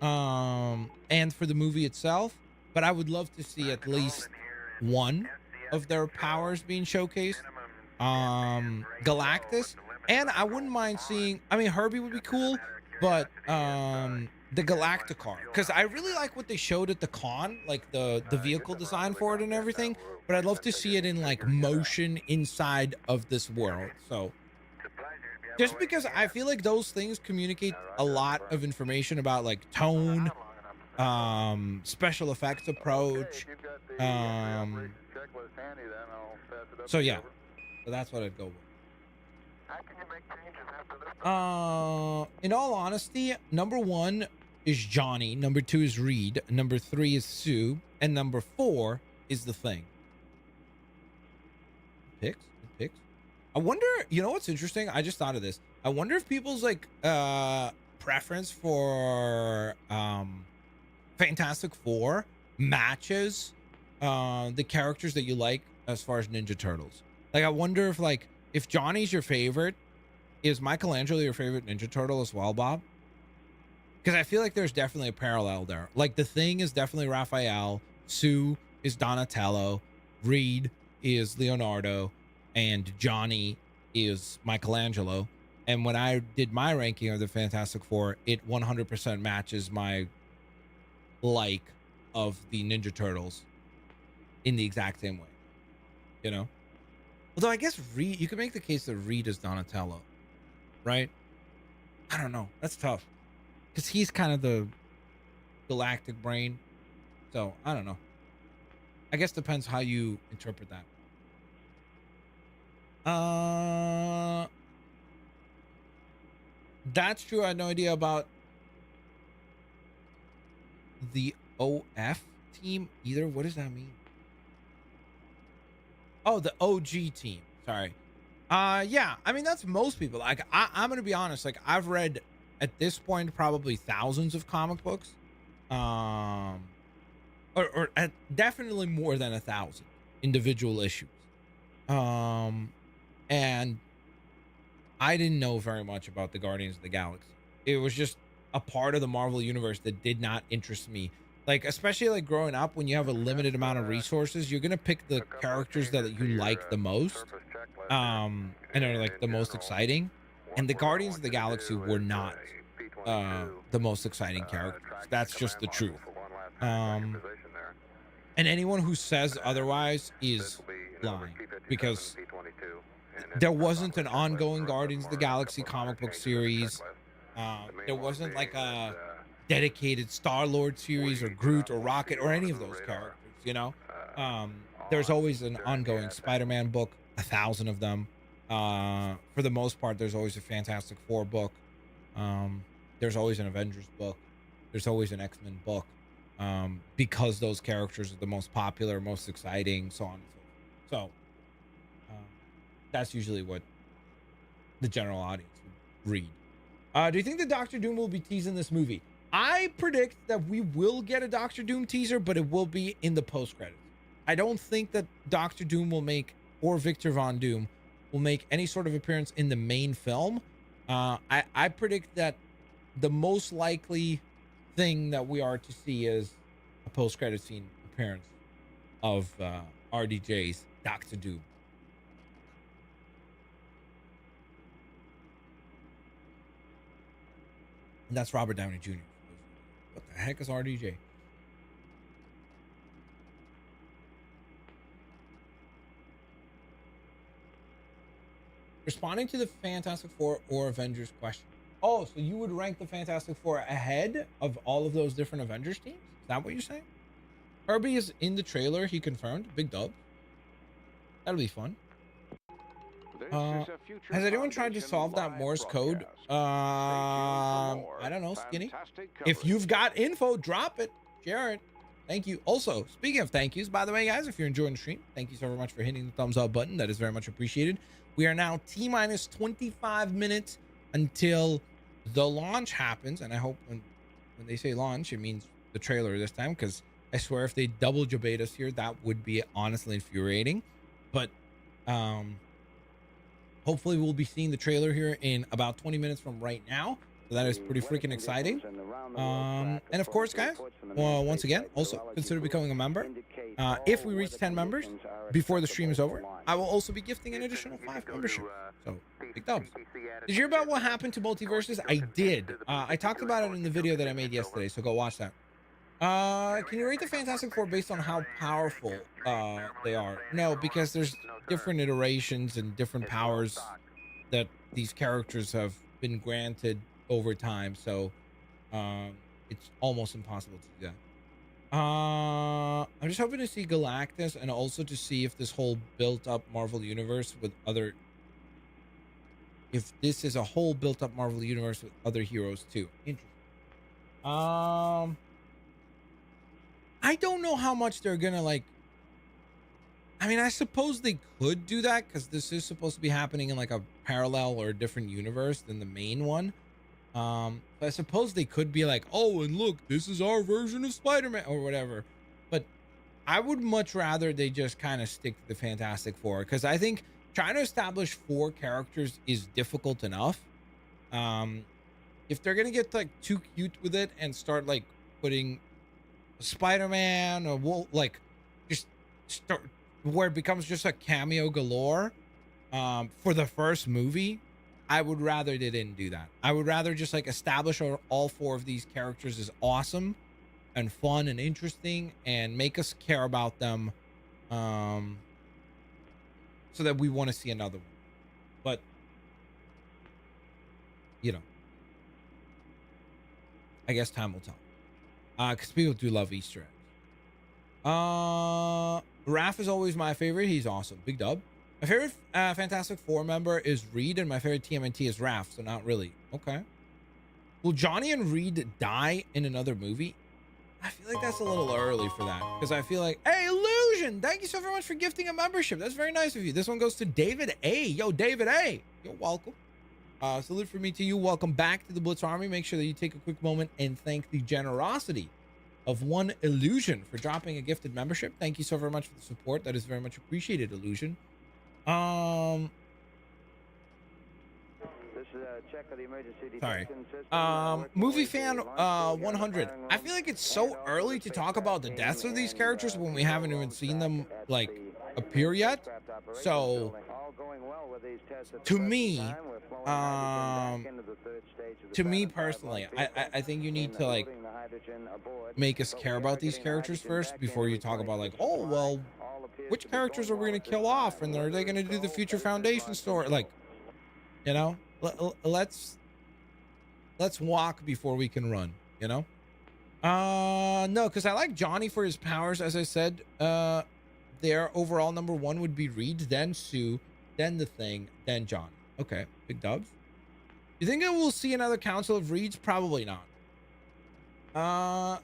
and for the movie itself, but I would love to see at least one of their powers being showcased. Galactus, and I wouldn't mind seeing, I mean, Herbie would be cool, but the Galacticar, because I really like what they showed at the con, like the vehicle design for it and everything, but I'd love to see it in like motion inside of this world. So just because I feel like those things communicate a lot of information about like tone, special effects approach, so yeah, so that's what I'd go with. In all honesty, number 1 is Johnny, number 2 is Reed, number 3 is Sue, and number 4 is the Thing. Picks. I wonder, you know what's interesting? I just thought of this. I wonder if people's like preference for Fantastic Four matches the characters that you like as far as Ninja Turtles. Like, I wonder if like if Johnny's your favorite, is Michelangelo your favorite Ninja Turtle as well, Bob? Because I feel like there's definitely a parallel there. Like the Thing is definitely Raphael, Sue is Donatello, Reed is Leonardo, and Johnny is Michelangelo. And when I did my ranking of the Fantastic Four, it 100% matches my like of the Ninja Turtles in the exact same way, you know? Although I guess Reed, you could make the case that Reed is Donatello, right? I don't know. That's tough. Because he's kind of the galactic brain. So, I don't know. I guess depends how you interpret that. That's true. I had no idea about the OF team either. What does that mean? Oh, the OG team. Sorry. Yeah. I mean, that's most people. Like, I'm gonna be honest. Like, I've read at this point probably thousands of comic books, or definitely more than 1,000 individual issues. And I didn't know very much about the Guardians of the Galaxy. It was just a part of the Marvel universe that did not interest me. Like, especially like growing up, when you have a limited amount of resources, you're gonna pick the characters that you like the most, and are like the most exciting. And the Guardians of the Galaxy were not the most exciting characters. That's just the truth. Um, and anyone who says otherwise is lying, because there wasn't an ongoing Guardians of the Galaxy comic book series. There wasn't like a dedicated Star-Lord series or Groot or Rocket or any of those characters, you know. There's always an ongoing Spider-Man book, 1,000 of them. For the most part, there's always a Fantastic Four book. There's always an Avengers book. There's always an X-Men book. Because those characters are the most popular, most exciting, so on and so forth. So that's usually what the general audience would read. Do you think the Doctor Doom will be teased in this movie? I predict that we will get a Doctor Doom teaser, but it will be in the post-credits. I don't think that Doctor Doom will make, or Victor Von Doom will make any sort of appearance in the main film. I predict that the most likely thing that we are to see is a post-credit scene appearance of RDJ's Doctor Doom. And that's Robert Downey Jr. What the heck is RDJ? Responding to the Fantastic Four or Avengers question. Oh, so you would rank the Fantastic Four ahead of all of those different Avengers teams? Is that what you're saying? Herbie is in the trailer. He confirmed. Big dub. That'll be fun. Has anyone tried to solve that Morse code? I don't know, Skinny. If you've got info, drop it. Share it. Thank you. Also, speaking of thank yous, by the way, guys, if you're enjoying the stream, thank you so very much for hitting the thumbs up button. That is very much appreciated. We are now T-minus 25 minutes until the launch happens. And I hope when they say launch, it means the trailer this time, because I swear if they double debate us here, that would be honestly infuriating. But hopefully we'll be seeing the trailer here in about 20 minutes from right now. So that is pretty freaking exciting. And of course, guys, well, once again, also consider becoming a member. If we reach 10 members before the stream is over, I will also be gifting an additional 5 memberships. So, big dubs. Did you hear about what happened to multiverses? I did. I talked about it in the video that I made yesterday, so go watch that. Can you rate the Fantastic Four based on how powerful they are? No, because there's different iterations and different powers that these characters have been granted over time, so it's almost impossible to do that. I'm just hoping to see Galactus, and also to see if this whole built-up Marvel universe with other, if this is a whole built-up Marvel universe with other heroes too. Interesting. I don't know how much they're gonna like. I mean, I suppose they could do that, because this is supposed to be happening in like a parallel or a different universe than the main one. But I suppose they could be like, oh, and look, this is our version of Spider-Man or whatever. But I would much rather they just kind of stick to the Fantastic Four, because I think trying to establish 4 characters is difficult enough. If they're gonna get like too cute with it and start like putting Spider-Man or like just start where it becomes just a cameo galore for the first movie, I would rather they didn't do that. I would rather just like establish all 4 of these characters as awesome and fun and interesting, and make us care about them, so that we want to see another one. But you know, I guess time will tell, because people do love Easter eggs. Raph is always my favorite. He's awesome. Big dub. My favorite Fantastic Four member is Reed, and my favorite TMNT is Raph, so not really. Okay. Will Johnny and Reed die in another movie? I feel like that's a little early for that, because I feel like, hey, Illusion, thank you so very much for gifting a membership. That's very nice of you. This one goes to David A. Yo, David A. You're welcome. Salute for me to you. Welcome back to the Blitz Army. Make sure that you take a quick moment and thank the generosity of one Illusion for dropping a gifted membership. Thank you so very much for the support. That is very much appreciated, Illusion. This is check of the emergency Sorry. detection system. Movie fan 100. I feel like it's so early to talk about the deaths of these characters when we haven't even seen them like appear yet. So to me, personally, I think you need to like make us care about these characters first before you talk about like, oh well, which characters are we gonna kill off, and are they gonna do the Future Foundation story? Like, you know, let's walk before we can run, you know. No, because I like Johnny for his powers. As I said, their overall number one would be Reed, then Sue, then the Thing, then Johnny. Okay, big dubs. You think I will see another council of Reeds? Probably not.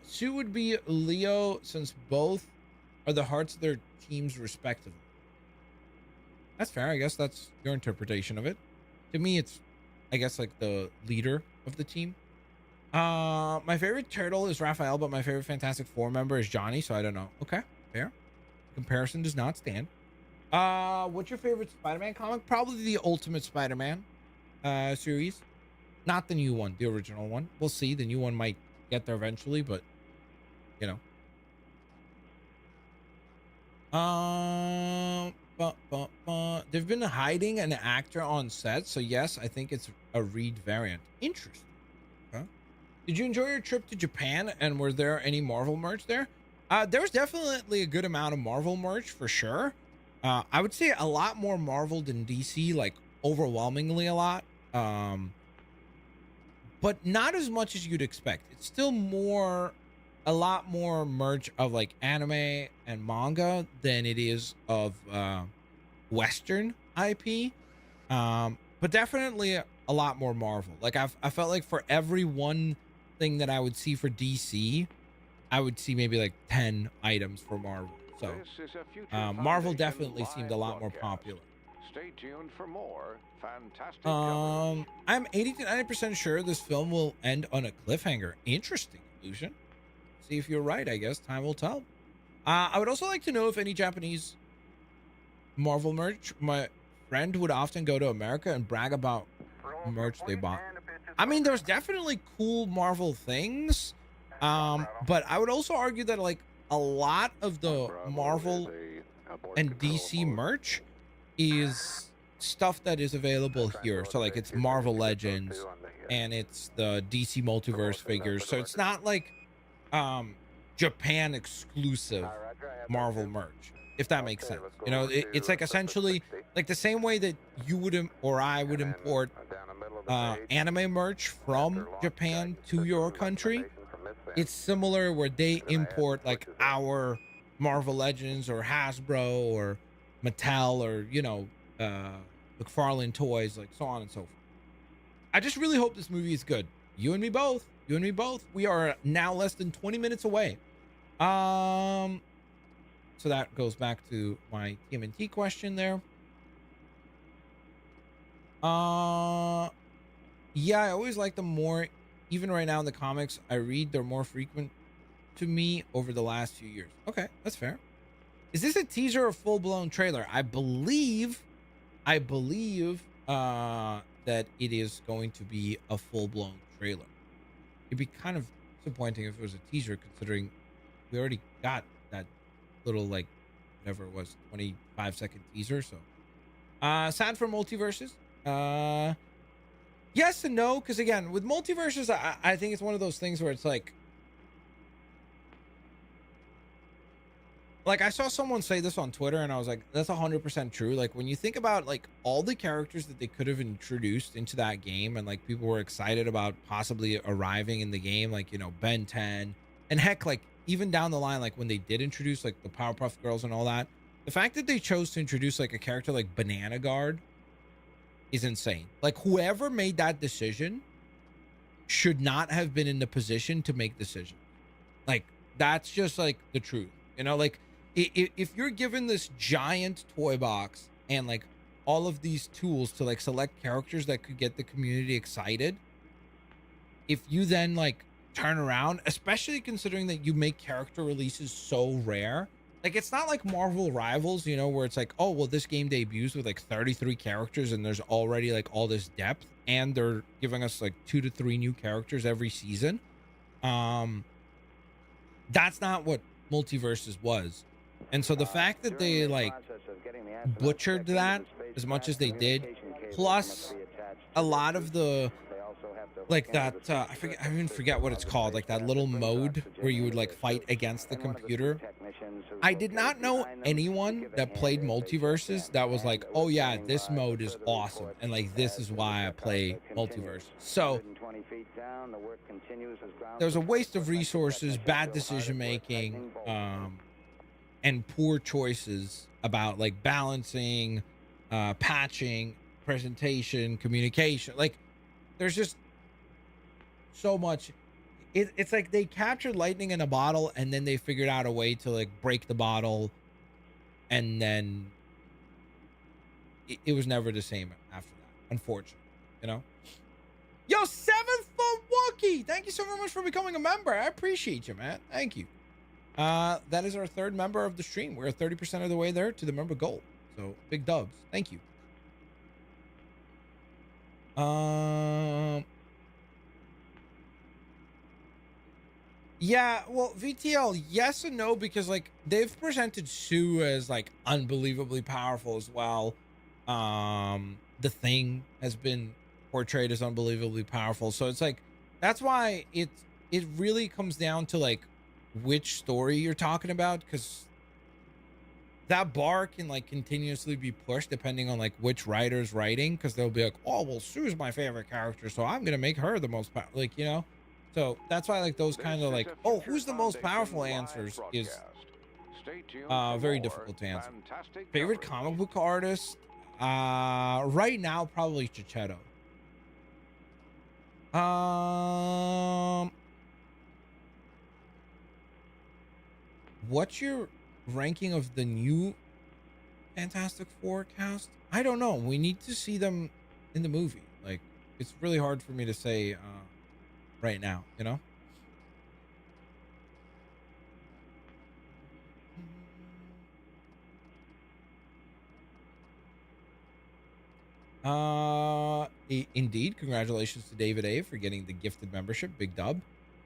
Sue would be Leo, since both are the hearts of their teams respectively. That's fair. I guess that's your interpretation of it. To me, it's, I guess, like the leader of the team. My favorite turtle is Raphael, but my favorite Fantastic Four member is Johnny, so I don't know. Okay, fair. Comparison does not stand. What's your favorite Spider-Man comic? Probably the Ultimate Spider-Man series. Not the new one, the original one. We'll see. The new one might get there eventually, but you know. They've been hiding an actor on set, so yes, I think it's a Reed variant. Interesting. Huh? Did you enjoy your trip to Japan, and were there any Marvel merch there? There was definitely a good amount of Marvel merch for sure. I would say a lot more Marvel than DC, like overwhelmingly a lot. But not as much as you'd expect. It's still a lot more merch of like anime and manga than it is of Western IP. But definitely a lot more Marvel. Like I felt like for every one thing that I would see for DC, I would see maybe like 10 items for Marvel. So Marvel definitely seemed a lot more popular. Stay tuned for more fantastic I'm 80 to 90% sure this film will end on a cliffhanger. Interesting, Illusion. See if you're right, I guess. Time will tell. I would also like to know if any Japanese Marvel merch. My friend would often go to America and brag about merch they bought. I mean, there's definitely cool Marvel things. But I would also argue that like a lot of the Marvel and DC merch is stuff that is available here. So like it's Marvel Legends and it's the DC multiverse figures. So it's not like Japan exclusive Marvel merch, if that makes sense. You know, it's like essentially like the same way that you would or I would import anime merch from Japan to your country. It's similar where they import like our Marvel Legends or Hasbro or Mattel or, you know, McFarlane Toys, like so on and so forth. I just really hope this movie is good. You and me both. You and me both. We are now less than 20 minutes away. So that goes back to my TMNT question there. Yeah, I always like them more. Even right now in the comics I read, they're more frequent to me over the last few years. Okay, that's fair. Is this a teaser or full-blown trailer? I believe that it is going to be a full-blown trailer. It'd be kind of disappointing if it was a teaser, considering we already got that little, like, whatever it was, 25-second teaser. So sad for multiverses. Yes and no, because again, with multiverses, I think it's one of those things where it's like I saw someone say this on Twitter and I was like, that's 100% true. Like when you think about like all the characters that they could have introduced into that game and like people were excited about possibly arriving in the game, like, you know, Ben 10 and heck, like even down the line, like when they did introduce like the Powerpuff Girls and all that, the fact that they chose to introduce like a character like Banana Guard is insane. Like whoever made that decision should not have been in the position to make decisions. Like that's just like the truth, you know. Like if you're given this giant toy box and like all of these tools to like select characters that could get the community excited, if you then like turn around, especially considering that you make character releases so rare. Like, it's not like Marvel Rivals, you know, where it's like, oh, well, this game debuts with like 33 characters and there's already like all this depth. and they're giving us like 2 to 3 new characters every season. That's not what Multiverses was. And so the fact that they like butchered that as much as they did, plus a lot of the like that I even forget what it's called, like that little mode where you would like fight against the computer. I did not know anyone that played Multiverses that was like, oh yeah, this mode is awesome and like this is why I play Multiverse. So there's a waste of resources, bad decision making, and poor choices about like balancing, patching, presentation, communication. Like there's just so much. It's like they captured lightning in a bottle and then they figured out a way to like break the bottle, and then it was never the same after that, unfortunately, you know. Yo, 7-foot Wookie, thank you so very much for becoming a member. I appreciate you, man. Thank you. That is our 3rd member of the stream. We're 30% of the way there to the member goal, so big dubs. Thank you. Yeah, well, VTL, yes and no, because like they've presented Sue as like unbelievably powerful as well. The Thing has been portrayed as unbelievably powerful, so it's like that's why it really comes down to like which story you're talking about, because that bar can like continuously be pushed depending on like which writer's writing, because they'll be like, oh well, Sue's my favorite character, so I'm gonna make her the most like, you know. So that's why like those kind of like, oh, who's the most powerful answers is very difficult to answer. Favorite comic book artist right now, probably Chichetto. What's your ranking of the new Fantastic Four cast? I don't know. We need to see them in the movie. Like, it's really hard for me to say right now, you know? Indeed, congratulations to David A for getting the gifted membership. Big dub.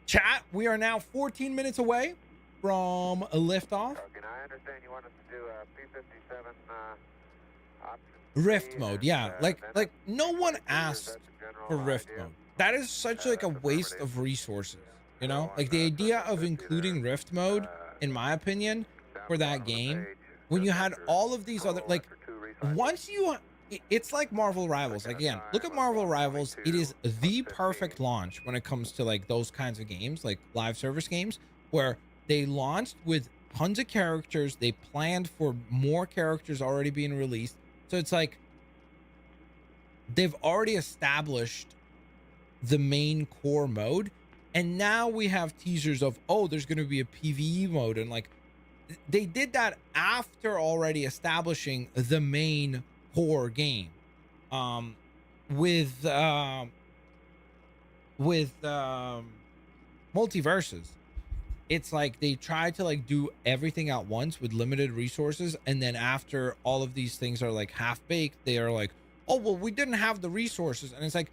Chat, we are now 14 minutes away from a liftoff. Okay, now I understand you want us to do a P-57 option Rift mode, yeah. Like no one asked for Rift mode. That is such like a waste of resources, you know? Like the idea of including Rift mode, in my opinion, for that game, when you had all of these other, like, once you, it's like Marvel Rivals. Like, again, look at Marvel Rivals. It is the perfect launch when it comes to like those kinds of games, like live service games, where they launched with tons of characters. They planned for more characters already being released. So it's like they've already established the main core mode, and now we have teasers of, oh, there's going to be a PvE mode, and like they did that after already establishing the main core game. With multiverses, it's like they try to like do everything at once with limited resources, and then after all of these things are like half baked, they are like, oh well, we didn't have the resources. And it's like,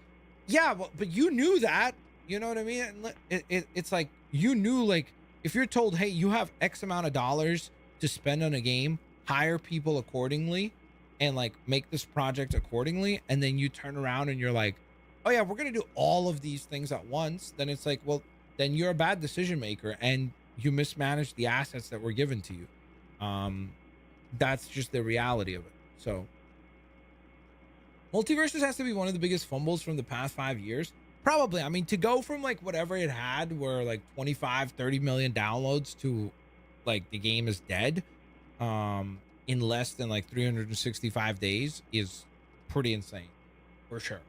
yeah, but you knew that, you know what I mean? It's like, you knew, like, if you're told, hey, you have X amount of dollars to spend on a game, hire people accordingly and like make this project accordingly, and then you turn around and you're like, oh yeah, we're gonna do all of these things at once, then it's like, well, then you're a bad decision maker and you mismanaged the assets that were given to you. That's just the reality of it. So Multiverses has to be one of the biggest fumbles from the past 5 years. Probably. I mean, to go from like whatever it had, where like 25, 30 million downloads, to like the game is dead in less than like 365 days is pretty insane, for sure.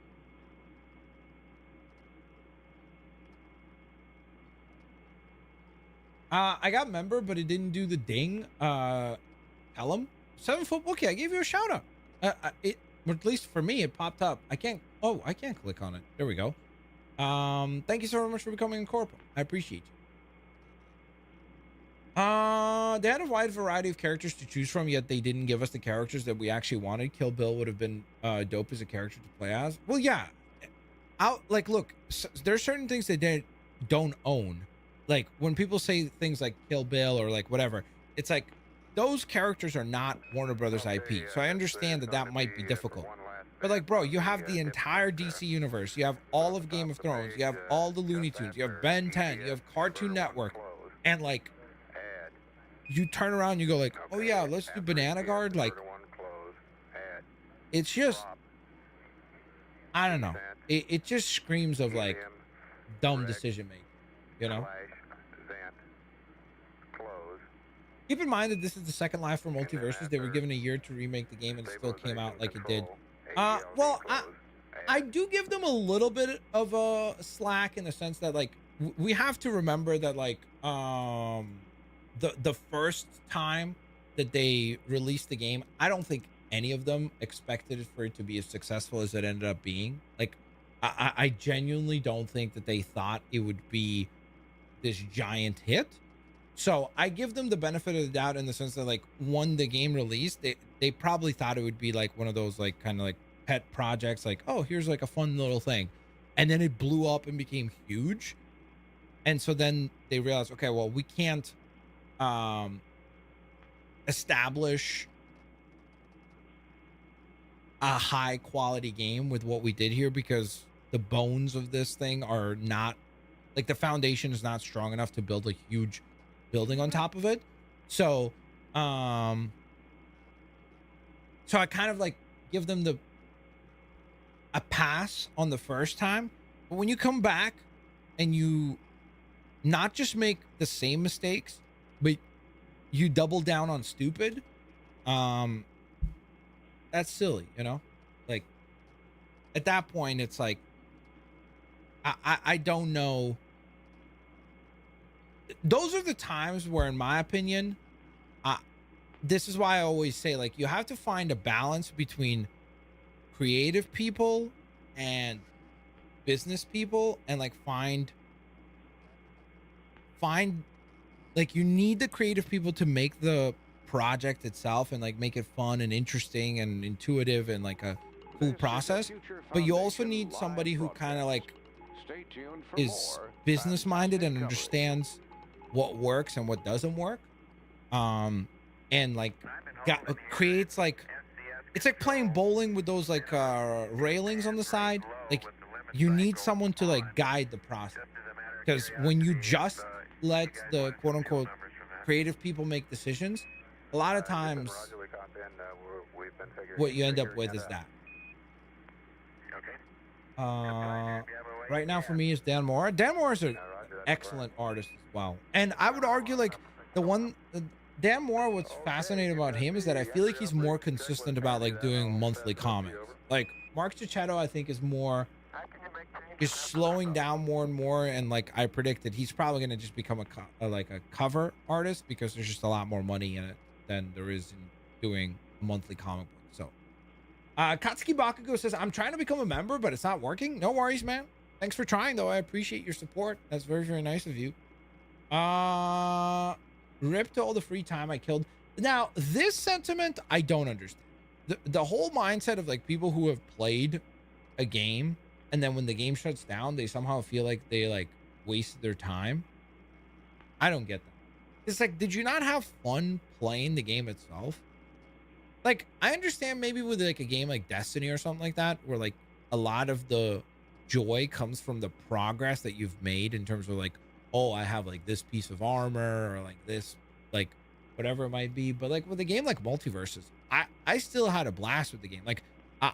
I got member, but it didn't do the ding. Tell him. 7-foot Wookie, I gave you a shout out. Or at least for me, it popped up. I can't click on it. There we go. Thank you so very much for becoming a corporal. I appreciate you. They had a wide variety of characters to choose from, yet they didn't give us the characters that we actually wanted. Kill Bill would have been dope as a character to play as. Well, yeah, out, like, look, there's certain things they don't own. Like when people say things like Kill Bill or like whatever, it's like those characters are not Warner Brothers IP. So I understand that that might be difficult. But like, bro, you have the entire DC universe. You have all of Game of Thrones. You have all the Looney Tunes. You have Ben 10. You have Cartoon Network. And like, you turn around and you go like, oh yeah, let's do Banana Guard. Like, it's just, I don't know. It just screams of like dumb decision making, you know? Keep in mind that this is the second live for Multiverses. They were given a year to remake the game and it still came out like it did. Well, I do give them a little bit of a slack in the sense that like we have to remember that like the first time that they released the game, I don't think any of them expected for it to be as successful as it ended up being. Like I genuinely don't think that they thought it would be this giant hit. So I give them the benefit of the doubt in the sense that like when the game released, they probably thought it would be like one of those like kind of like pet projects, like, oh, here's like a fun little thing. And then it blew up and became huge. And so then they realized, okay, well, we can't establish a high quality game with what we did here because the bones of this thing are not, like, the foundation is not strong enough to build a huge building on top of it. So I kind of like give them a pass on the first time, but when you come back and you not just make the same mistakes, but you double down on stupid, that's silly, you know? Like, at that point, it's like, I don't know. Those are the times where, in my opinion, this is why I always say, like, you have to find a balance between creative people and business people, and like find like, you need the creative people to make the project itself and like make it fun and interesting and intuitive and like a cool process, but you also need somebody who kind of like is business minded and understands what works and what doesn't work, and like creates like, it's like playing bowling with those like railings on the side. Like, you need someone to like guide the process, because when you just let the quote unquote creative people make decisions, a lot of times what you end up with is that. Right now for me is Dan Moore. Dan Moore is an excellent artist as well, and I would argue like Dan Moore, what's fascinating about him is that I feel like he's more consistent about like doing monthly comics. Like Mark Cicchetto, I think, is slowing down more and more, and like I predicted, he's probably going to just become like a cover artist, because there's just a lot more money in it than there is in doing a monthly comic book. So Katsuki Bakugo says, I'm trying to become a member, but it's not working. No worries, man. Thanks for trying, though. I appreciate your support. That's very, very nice of you. Rip to all the free time I killed. Now, this sentiment, I don't understand. The whole mindset of like people who have played a game, and then when the game shuts down, they somehow feel like they like wasted their time. I don't get that. It's like, did you not have fun playing the game itself? Like, I understand maybe with like a game like Destiny or something like that, where like a lot of the joy comes from the progress that you've made in terms of like, oh, I have like this piece of armor, or like this, like whatever it might be. But like with a game like Multiverses, I still had a blast with the game. Like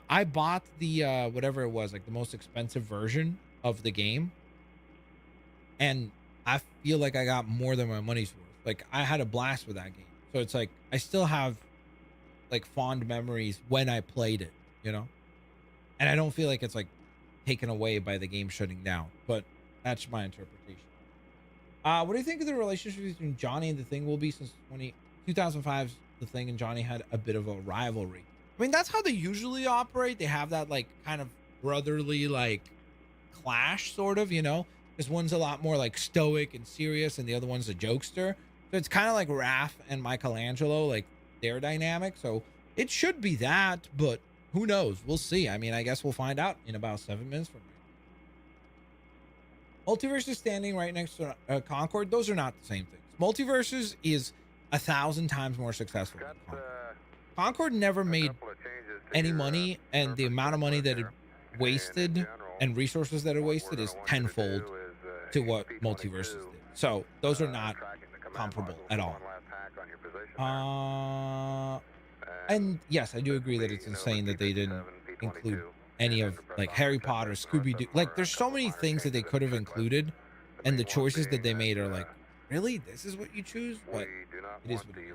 I bought the whatever it was, like the most expensive version of the game, and I feel like I got more than my money's worth. Like, I had a blast with that game. So it's like I still have like fond memories when I played it, you know? And I don't feel like it's like taken away by the game shutting down, but that's my interpretation. What do you think of the relationship between Johnny and the Thing will be, since 2005's The Thing and Johnny had a bit of a rivalry? I mean, that's how they usually operate. They have that like kind of brotherly like clash, sort of, you know, because one's a lot more like stoic and serious and the other one's a jokester. So it's kind of like Raph and Michelangelo, like their dynamic. So it should be that, but who knows? We'll see. I mean, I guess we'll find out in about 7 minutes from Multiverse is standing right next to Concord. Those are not the same things. Multiverses is 1,000 times more successful than Concord. Concord never made any money, and the amount of money that it wasted and resources that it wasted is tenfold to what Multiverses did. So those are not comparable at all. And yes, I do agree that it's insane that they didn't include any of like Harry Potter, Scooby-Doo. Like there's so many things that they could have included, and the choices that they made are like, really? This is what you choose? But it is what it is.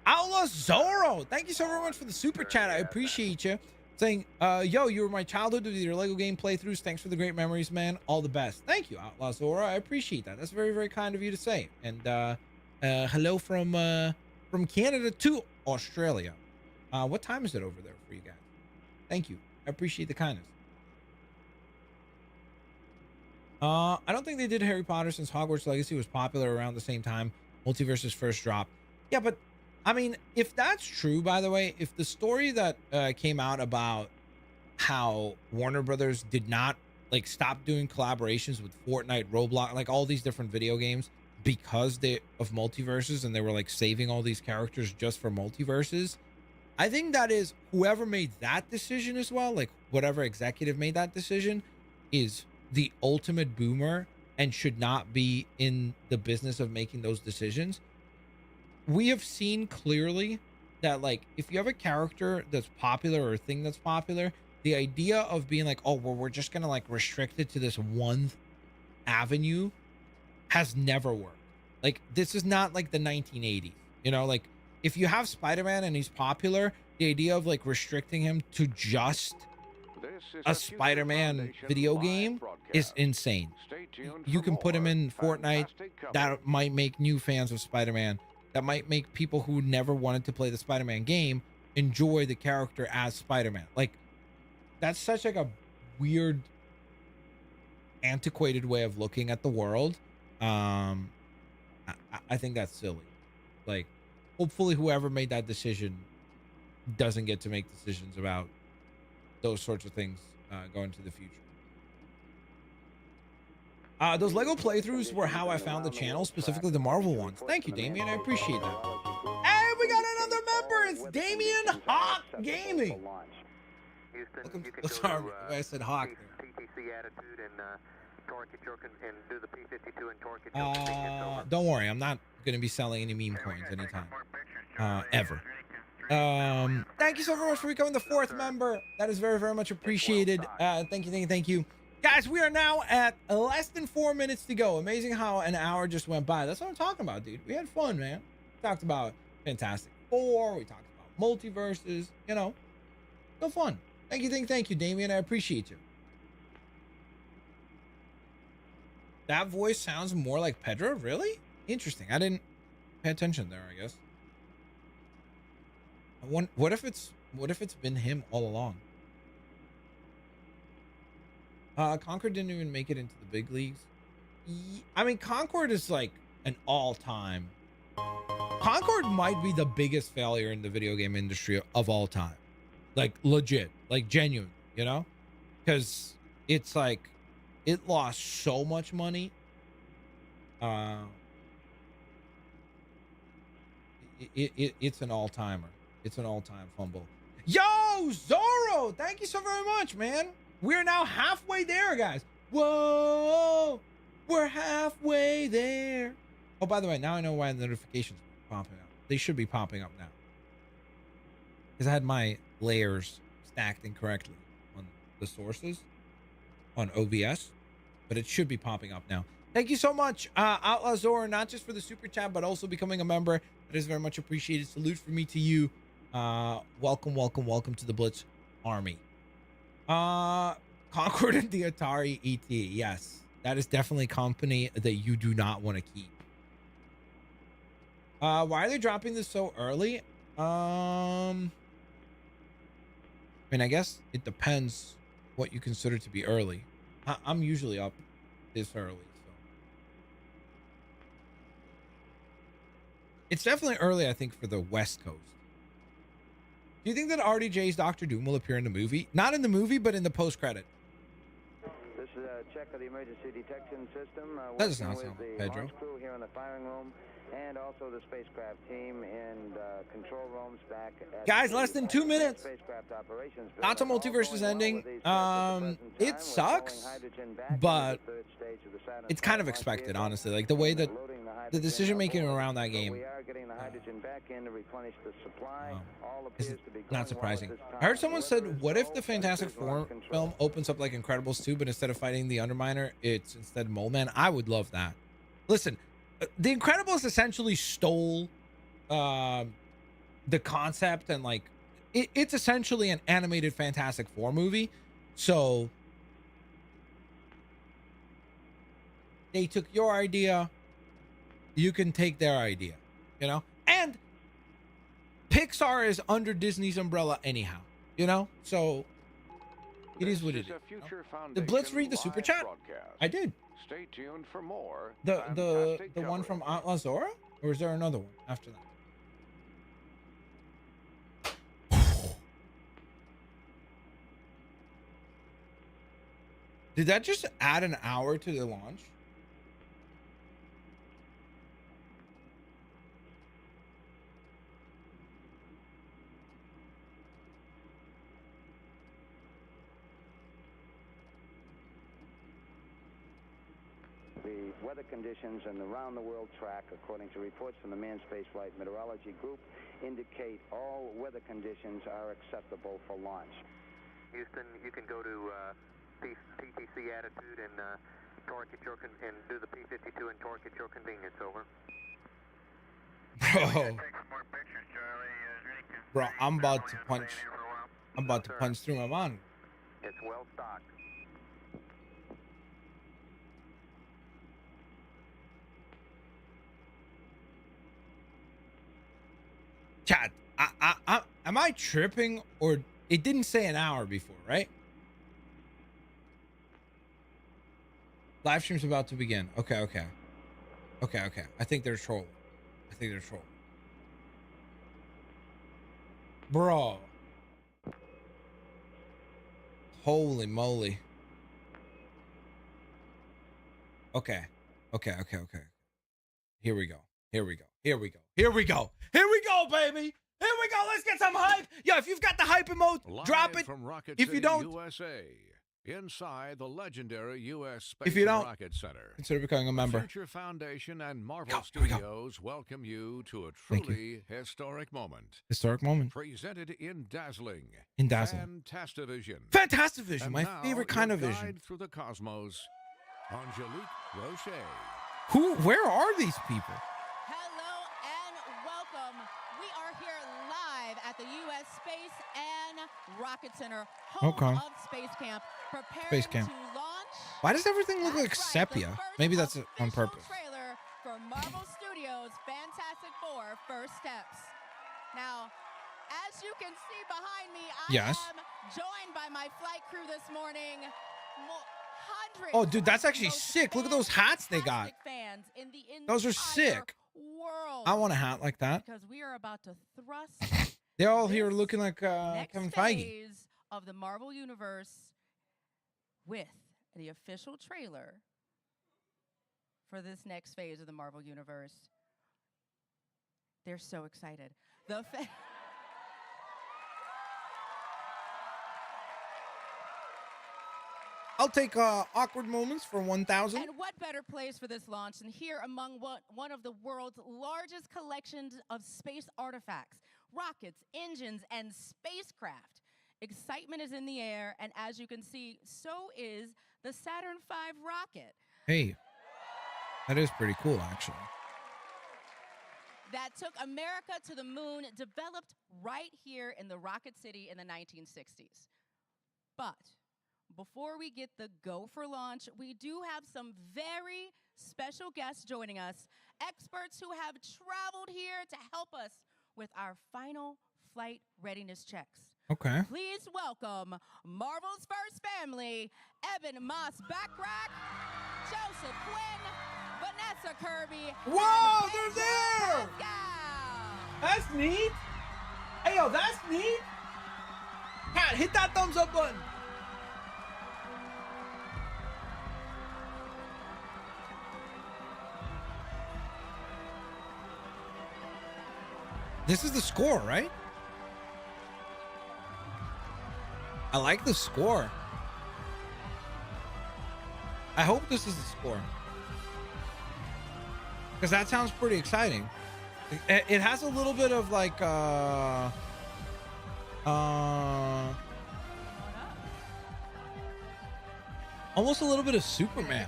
Outlaw Zorro, thank you so very much for the super chat. I appreciate you. Saying, yo, you were my childhood with your Lego game playthroughs. Thanks for the great memories, man. All the best. Thank you, Outlaw Zorro. I appreciate that. That's very, very kind of you to say. And hello from Canada to Australia. What time is it over there for you guys? Thank you. I appreciate the kindness. I don't think they did Harry Potter since Hogwarts Legacy was popular around the same time Multiverse's first drop. Yeah, but I mean, if that's true, by the way, if the story that came out about how Warner Brothers did not like stop doing collaborations with Fortnite, Roblox, like all these different video games because of multiverses, and they were like saving all these characters just for multiverses, I think that is whoever made that decision as well, like whatever executive made that decision, is the ultimate boomer and should not be in the business of making those decisions. We have seen clearly that like if you have a character that's popular or a thing that's popular, the idea of being like, oh, well, we're just gonna like restrict it to this one avenue has never worked. Like this is not like the 1980s, you know, like if you have Spider-Man and he's popular, the idea of like restricting him to just a Spider-Man video game is insane. You can put him in Fortnite. That might make new fans of Spider-Man. That might make people who never wanted to play the Spider-Man game enjoy the character as Spider-Man. Like that's such like a weird, antiquated way of looking at the world. I think that's silly. Like, hopefully whoever made that decision doesn't get to make decisions about those sorts of things going into the future. Those Lego playthroughs were how I found the channel, specifically the Marvel ones. Thank you, Damien. I appreciate that. Hey, we got another member. It's Damien Hawk Gaming. Welcome to, sorry, I said Hawk there. Don't worry, I'm not going to be selling any meme coins anytime. Ever. Thank you so very much for becoming the 4th member. That is very, very much appreciated. Thank you. Guys, we are now at less than 4 minutes to go. Amazing how an hour just went by. That's what I'm talking about, dude. We had fun, man. We talked about Fantastic Four. We talked about multiverses. You know, so fun. Thank you, Damien. I appreciate you. That voice sounds more like Pedro. Really? Interesting. I didn't pay attention there, I guess. What if it's been him all along? Concord didn't even make it into the big leagues. I mean, Concord is like an all-time. Concord might be the biggest failure in the video game industry of all time. Like legit, like genuine, you know? Because it's like it lost so much money. It's an all-timer. It's an all-time fumble. Yo, Zorro! Thank you so very much, man. We're now halfway there, guys. Whoa! We're halfway there. Oh, by the way, now I know why the notifications are popping up. They should be popping up now. Because I had my layers stacked incorrectly on the sources on OBS. But it should be popping up now. Thank you so much, Outlaw Zorro, not just for the super chat, but also becoming a member. That is very much appreciated. Salute from me to you. Welcome to the Blitz Army. Concord and the Atari ET. Yes, that is definitely a company that you do not want to keep. Why are they dropping this so early? I mean, I guess it depends what you consider to be early. I'm usually up this early, so it's definitely early, I think, for the West Coast. Do you think that RDJ's Doctor Doom will appear in the movie? Not in the movie, but in the post-credit. This is check of the emergency detection system. That does Working not with sound the like Pedro. launch crew here in the firing room, and also the spacecraft team in control rooms back at Guys, less than 2 minutes. spacecraft operations. Not to multiverse is ending. It sucks, but it's kind of expected, honestly. Like the way that the decision making around that game is not surprising. I heard someone said, "What if the Fantastic Four film opens up like Incredibles 2, but instead of fighting the Underminer, it's instead Mole Man?" I would love that. Listen, the Incredibles essentially stole the concept, and like it's essentially an animated Fantastic Four movie. So they took your idea, you can take their idea, you know? And Pixar is under Disney's umbrella anyhow, you know? So it is what it is. Did Blitz read the super chat? I did. Stay tuned for more. The one from Outlaw Zora? Or is there another one after that? Did that just add an hour to the launch? The weather conditions and the round-the-world track, according to reports from the Manned Spaceflight Meteorology Group, indicate all weather conditions are acceptable for launch. Houston, you can go to PTC attitude and torque at your and do the P-52 and torque at your convenience. Over. Bro, I'm about to punch. I'm about to punch through my monitor. It's well stocked. Chat, am I tripping, or it didn't say an hour before, right? Live stream's about to begin. Okay. I think they're trolling. Bro. Holy moly. Okay. Here we go, baby. Here we go. Let's get some hype. Yo, if you've got the hype emote, drop it. From Rocket If City, you don't, USA, inside the legendary U.S. Space if you don't, and Rocket Center, consider becoming a member. Future Foundation and Marvel Here we go. Studios welcome you to a truly historic moment. Presented in dazzling, Fantastivision. Fantastivision, And my now, favorite kind your of vision. guide through the cosmos, Angelique Roche. Where are these people? Hello and welcome. We are here live at the U.S. Space and Rocket Center, home of Space Camp, preparing to launch. Why does everything look like sepia? Maybe that's on purpose. Trailer for Marvel Studios' Fantastic Four: First Steps. Now, as you can see behind me, I am joined by my flight crew this morning. Oh, dude, that's actually sick. Look at those hats they got. Those are sick. World. I want a hat like that. Because we are about to thrust. They're all here looking like next Kevin Feige. Phase of the Marvel Universe with the official trailer for this next phase of the Marvel Universe. They're so excited. I'll take awkward moments for 1,000. And what better place for this launch than here among one of the world's largest collections of space artifacts, rockets, engines, and spacecraft. Excitement is in the air, and as you can see, so is the Saturn V rocket. Hey, that is pretty cool, actually. That took America to the moon, developed right here in the Rocket City in the 1960s. But before we get the go for launch, we do have some very special guests joining us, experts who have traveled here to help us with our final flight readiness checks. Okay. Please welcome Marvel's first family, Evan Moss-Backrack, Joseph Quinn, Vanessa Kirby. Whoa, they're there! Pascal. That's neat. Hey, yo, that's neat. Pat, hit that thumbs up button. This is the score, right? I like the score. I hope this is the score. Because that sounds pretty exciting. It has a little bit of like almost a little bit of Superman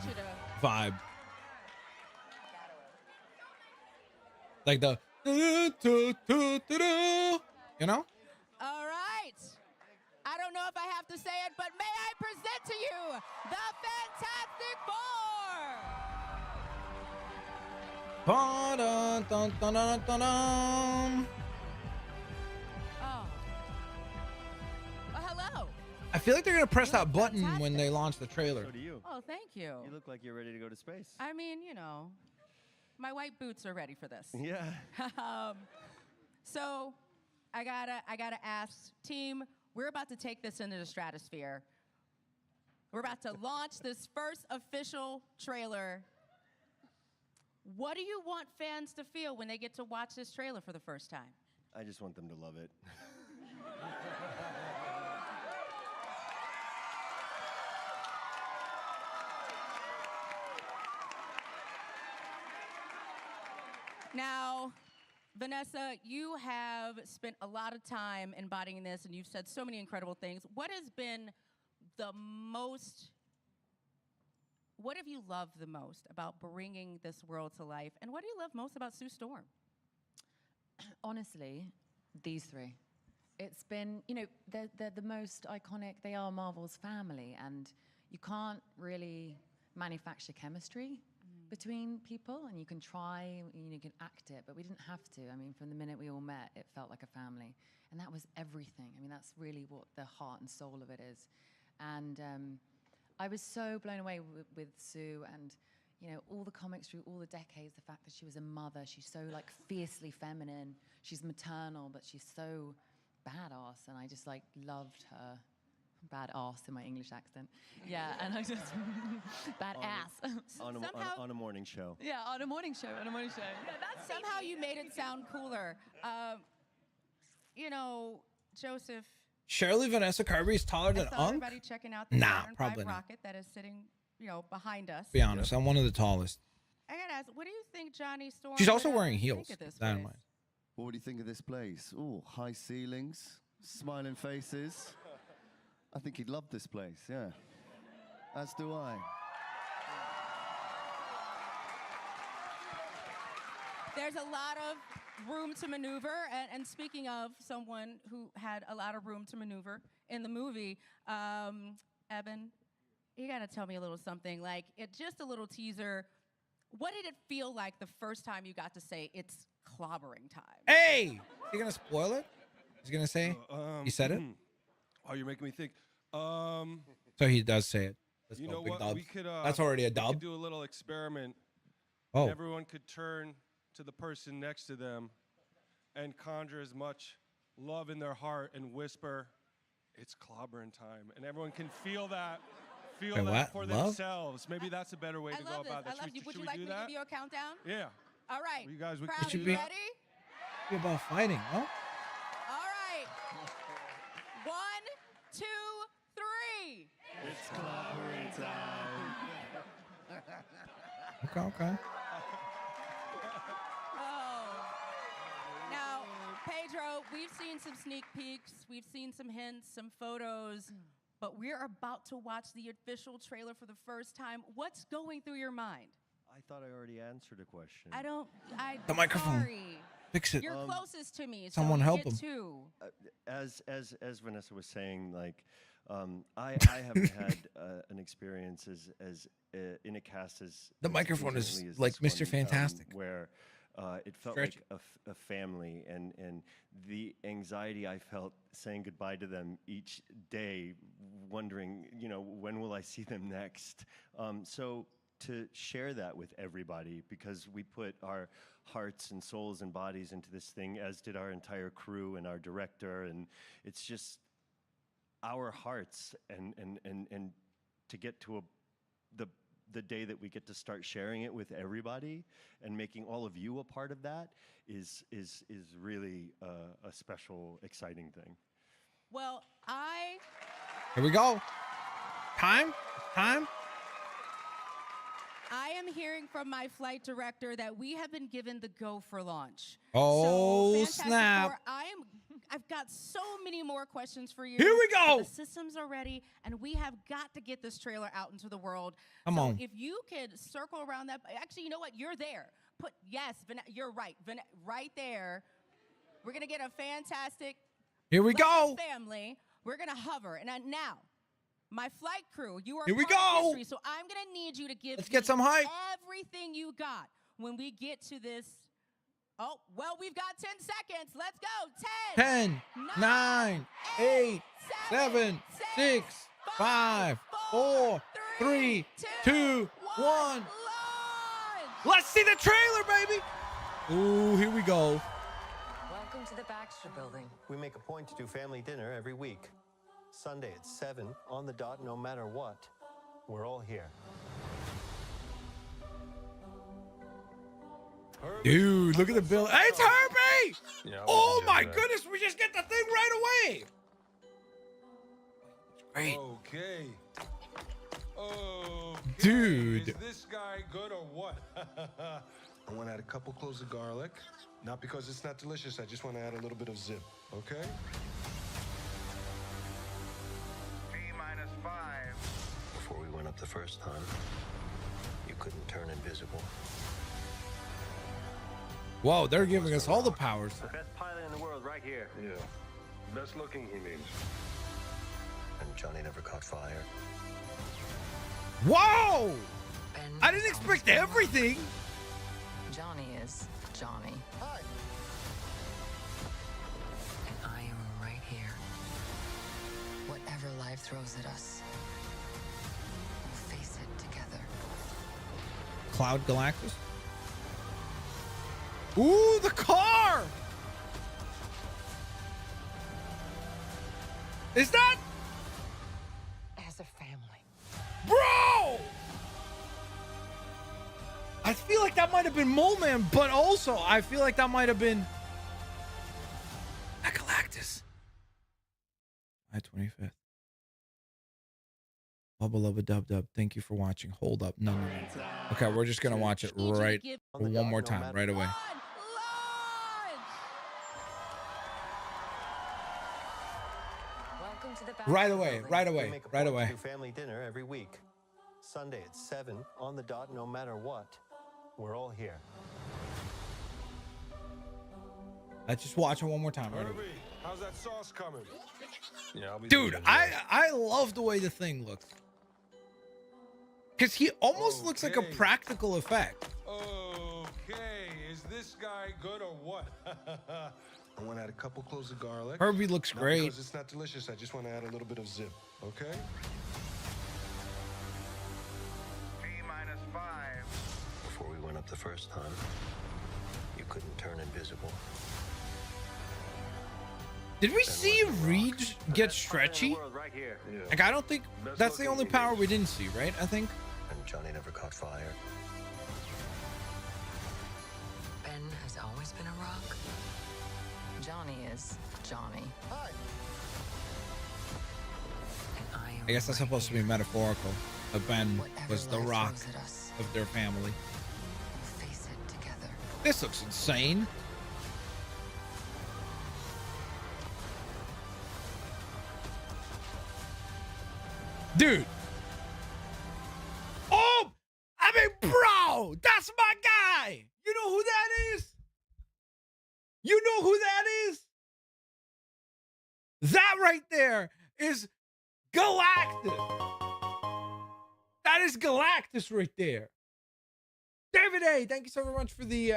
vibe. Like the you know? All right. I don't know if I have to say it, but may I present to you the Fantastic Four. Ba-dun-dun-dun-dun-dun-dun. Oh. Well, hello. I feel like they're gonna press You that look button when fantastic. they launch the trailer. So do you. Oh, thank you. You look like you're ready to go to space. I mean, you know, my white boots are ready for this. Yeah. So I gotta ask, team, we're about to take this into the stratosphere. We're about to launch this first official trailer. What do you want fans to feel when they get to watch this trailer for the first time? I just want them to love it. Now, Vanessa, you have spent a lot of time embodying this, and you've said so many incredible things. What has been the most, what have you loved the most about bringing this world to life? And what do you love most about Sue Storm? Honestly, these three. It's been, you know, they're the most iconic. They are Marvel's family, and you can't really manufacture chemistry between people, and you can try, you can act it, but we didn't have to. I mean, from the minute we all met, it felt like a family, and that was everything. I mean, that's really what the heart and soul of it is. And I was so blown away with Sue, and you know, all the comics through all the decades, the fact that she was a mother, she's so like fiercely feminine, she's maternal, but she's so badass, and I just like loved her. Badass in my English accent. Yeah, and I just, badass. On a morning show. Yeah, on a morning show, Yeah, that's Somehow you made it sound cooler. You know, Joseph, Shirley Vanessa Carberry is taller I than saw Unk? everybody checking out the Nah, Saturn V probably not. rocket that is sitting, you know, behind us. Be honest, I'm one of the tallest. I gotta ask, what do you think Johnny Storm She's also would, wearing think heels. of this That in place? mind. What do you think of this place? Oh, high ceilings, smiling faces. I think he'd love this place, yeah. As do I. There's a lot of room to maneuver, and speaking of someone who had a lot of room to maneuver in the movie, Eben, you gotta tell me a little something, like, just a little teaser. What did it feel like the first time you got to say, it's clobbering time? Hey! Is he gonna spoil it? He's gonna say? He said it? Oh, you're making me think. So he does say it. Let's You go, know big what? dub. We could. That's already a We dub. could do a little experiment. Oh. And everyone could turn to the person next to them and conjure as much love in their heart and whisper, "It's clobbering time," and everyone can feel that. Feel Wait, that what? for Love? themselves. Maybe that's a better way I to go love this. about that. I love you. Should Would we you like do me to that? give you a countdown? Yeah. All right. You guys, we Crowd, should you be- ready? Be about fighting, no? All right. 1, 2, 3. It's clobbering time. Okay. Oh. Now, Pedro, we've seen some sneak peeks, we've seen some hints, some photos, but we're about to watch the official trailer for the first time. What's going through your mind? I thought I already answered a question. The microphone. Sorry. Fix it. You're closest to me, Someone so you help get him. 2. As Vanessa was saying, like, I haven't had an experience as in a cast as The as microphone is intimately as like this Mr. one, Fantastic. where it felt Stretch. like a family, and the anxiety I felt saying goodbye to them each day, wondering, you know, when will I see them next? So to share that with everybody, because we put our hearts and souls and bodies into this thing, as did our entire crew and our director, and it's just our hearts, and to get to the the day that we get to start sharing it with everybody and making all of you a part of that is really a special, exciting thing. Well, Here we go. Time. I am hearing from my flight director that we have been given the go for launch. Oh, so, Fantastic snap. Four, I've got so many more questions for you. Here we go. The systems are ready, and we have got to get this trailer out into the world. Come on. If you could circle around that. Actually, you know what? You're there. You're right. Right there. We're going to get a fantastic Here we go. family. We're going to hover. And now, my flight crew, you are Here we part of go. history, so I'm going to need you to give Let's get some hype. everything you got when we get to this. Oh, well, we've got 10 seconds. Let's go. 10, 9, 8, 7, 6, 5, 4, 3, 2, 1. Launch! Let's see the trailer, baby. Ooh, here we go. Welcome to the Baxter Building. We make a point to do family dinner every week. Sunday at 7, on the dot, no matter what. We're all here. Dude, look at the bill. Hey, it's Herbie! Yeah, Oh my goodness, we just get the thing right away. Great. Okay. Okay. Dude. Is this guy good or what? I want to add a couple cloves of garlic. Not because it's not delicious. I just want to add a little bit of zip. Okay? T-5. Before we went up the first time, you couldn't turn invisible. Whoa, they're giving us all the powers. The best pilot in the world right here. Yeah. Best looking, he means. And Johnny never caught fire. Whoa! Ben I didn't is expect always everything. Johnny is Johnny. Hi. And I am right here. Whatever life throws at us, we'll face it together. Cloud Galactus. Ooh, the car! Is that... As a family. Bro! I feel like that might have been Mole Man, but also I feel like that might have been Galactus. July 25th. Bubba Lubba Dub Dub. Thank you for watching. Hold up. No. Okay, we're just going to watch it right one more time, right away. Welcome to the Baxter Right away, Building. right We away, make a right point away. to do family dinner every week. Sunday at 7, on the dot, no matter what. We're all here. Let's just watch it one more time. Right away. Herbie, how's that sauce coming? Yeah, I'll be Dude, I love the way the thing looks. Because he almost looks like a Okay. practical effect. Okay. Is this guy good or what? I want to add a couple cloves of garlic. Herbie looks Not great. because it's not delicious. I just want to add a little bit of zip. Okay? T-5. Before we went up the first time, you couldn't turn invisible. Did we see Reed get stretchy? World right here. Yeah. Like, I don't think Best that's the looking only he power is. we didn't see, right? I think. And Johnny never caught fire. Ben has always been a rock. Johnny is Johnny. Hi. And I am I guess that's right supposed to be here. metaphorical. But Ben Whatever was the life rock throws at us, of their family. we'll face it together. This looks insane. Dude. Oh, I mean, bro, that's my guy. You know who that is? You know who that is? That right there is Galactus. That is Galactus right there. David A, thank you so very much for the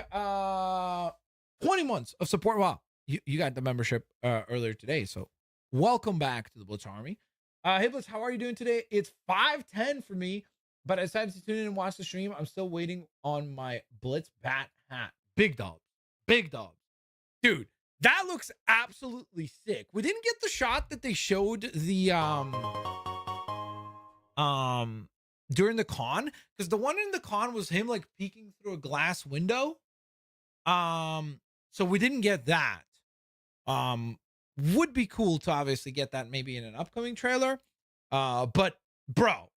20 months of support. Wow, you got the membership earlier today, so welcome back to the Blitz Army. Hey Blitz, how are you doing today? It's 5:10 for me, but I decided to tune in and watch the stream. I'm still waiting on my Blitz bat hat. Big dog, dude. That looks absolutely sick. We didn't get the shot that they showed the during the con, because the one in the con was him like peeking through a glass window. So we didn't get that. Would be cool to obviously get that maybe in an upcoming trailer. But bro,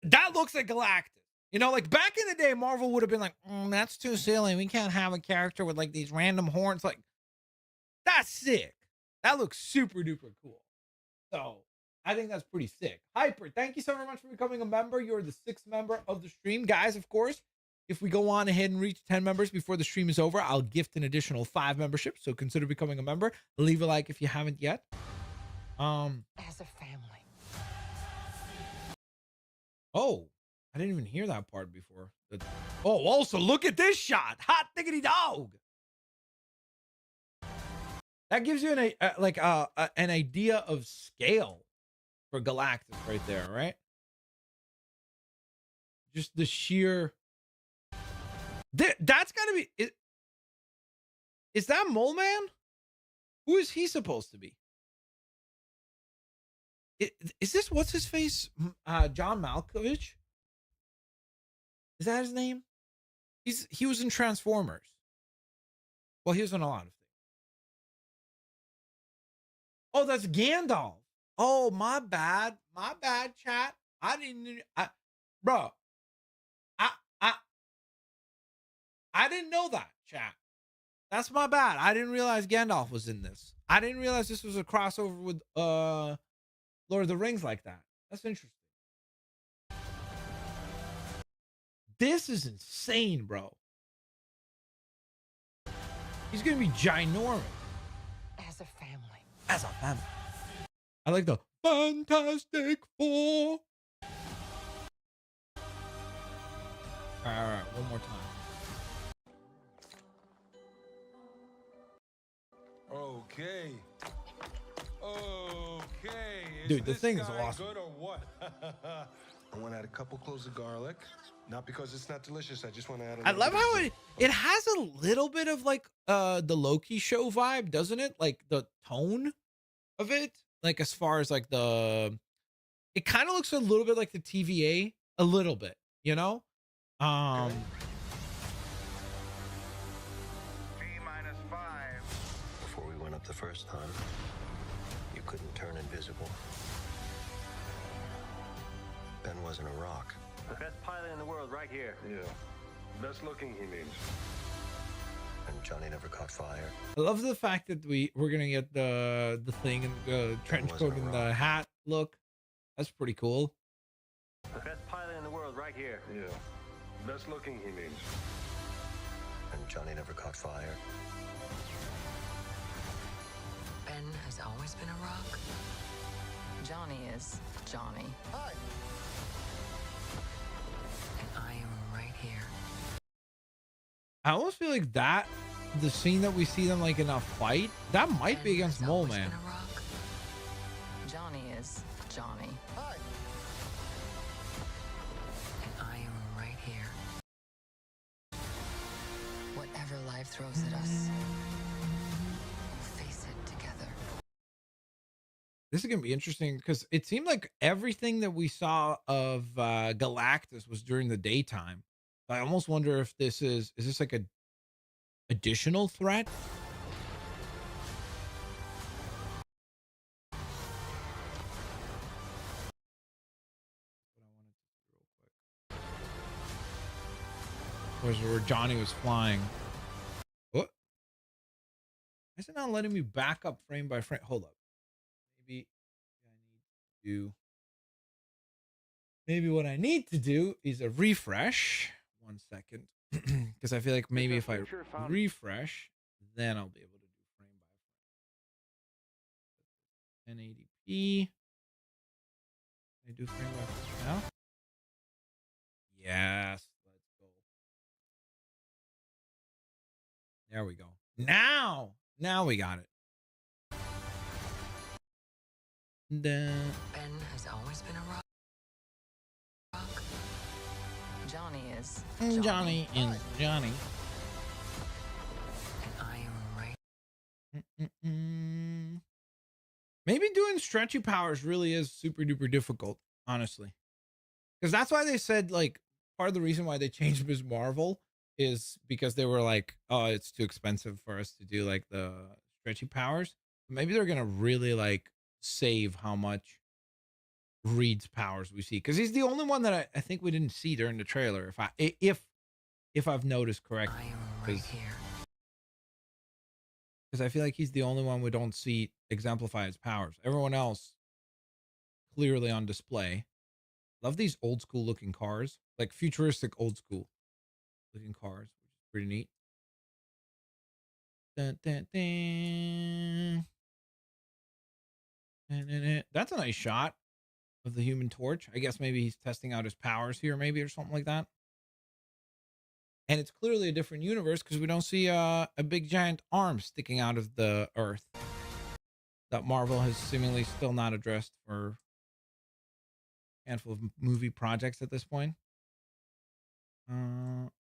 that looks like Galactus. You know, like back in the day, Marvel would have been like, that's too silly. We can't have a character with like these random horns. Like, that's sick. That looks super duper cool. So I think that's pretty sick. Hyper, thank you so very much for becoming a member. You're the 6th member of the stream. Guys, of course, if we go on ahead and reach 10 members before the stream is over, I'll gift an additional 5 memberships. So consider becoming a member. Leave a like if you haven't yet. As a family. Oh, I didn't even hear that part before. Oh, also look at this shot. Hot diggity dog. That gives you an idea of scale for Galactus right there, right? Just the sheer. That's got to be. Is that Mole Man? Who is he supposed to be? Is this what's his face? John Malkovich? Is that his name? He was in Transformers. Well, he was in a lot of things. Oh, that's Gandalf. Oh, my bad. My bad, chat. I didn't know that, chat. That's my bad. I didn't realize Gandalf was in this. I didn't realize this was a crossover with Lord of the Rings like that. That's interesting. This is insane, bro. He's gonna be ginormous. As a family. As a family. I like the Fantastic Four. All right, one more time. Okay. Dude, the thing is awesome. Good or what? I want to add a couple cloves of garlic. Not because it's not delicious. I just want to add. I love how it has a little bit of like the Loki show vibe, doesn't it? Like the tone of it, like as far as like it kind of looks a little bit like the TVA, a little bit, you know. T-5. Before we went up the first time, you couldn't turn invisible. Ben wasn't a rock. The best pilot in the world right here. Yeah. Best looking, he means. And Johnny never caught fire. I love the fact that we're gonna get the thing and the trench coat and the hat look. That's pretty cool. The best pilot in the world right here. Yeah. Best looking, he means. And Johnny never caught fire. Ben has always been a rock. Johnny is Johnny. Hi. And I am right here. I almost feel like that the scene that we see them like in a fight, that might be against Mole Man. Johnny is Johnny. Hi. And I am right here. Whatever life throws at us, we'll face it together. This is gonna be interesting because it seemed like everything that we saw of Galactus was during the daytime. I almost wonder if this is this like a additional threat? Was where Johnny was flying. What? Why is it not letting me back up frame by frame? Hold up. Maybe I need to. Maybe what I need to do is a refresh. 1 second, because I feel like maybe if I refresh, then I'll be able to do frame by frame. 1080p. Can I do frame by frame now? Yes. Let's go. There we go. Now we got it. Ben has always been a rock. Johnny is Johnny. Johnny is Johnny. And I am right. Maybe doing stretchy powers really is super duper difficult. honestly, because that's why they said like part of the reason why they changed Ms. Marvel is because they were like, oh, it's too expensive for us to do like the stretchy powers. Maybe they're gonna really like save how much Reed's powers we see, because he's the only one that I think we didn't see during the trailer. If I've noticed correctly, I am right here. because I feel like he's the only one we don't see exemplify his powers. Everyone else clearly on display. Love these old school looking cars, like futuristic old school looking cars, which is pretty neat. Dun, dun, dun. That's a nice shot of the Human Torch. I guess maybe he's testing out his powers here, maybe, or something like that. And it's clearly a different universe because we don't see a big giant arm sticking out of the earth that Marvel has seemingly still not addressed for a handful of movie projects at this point. That's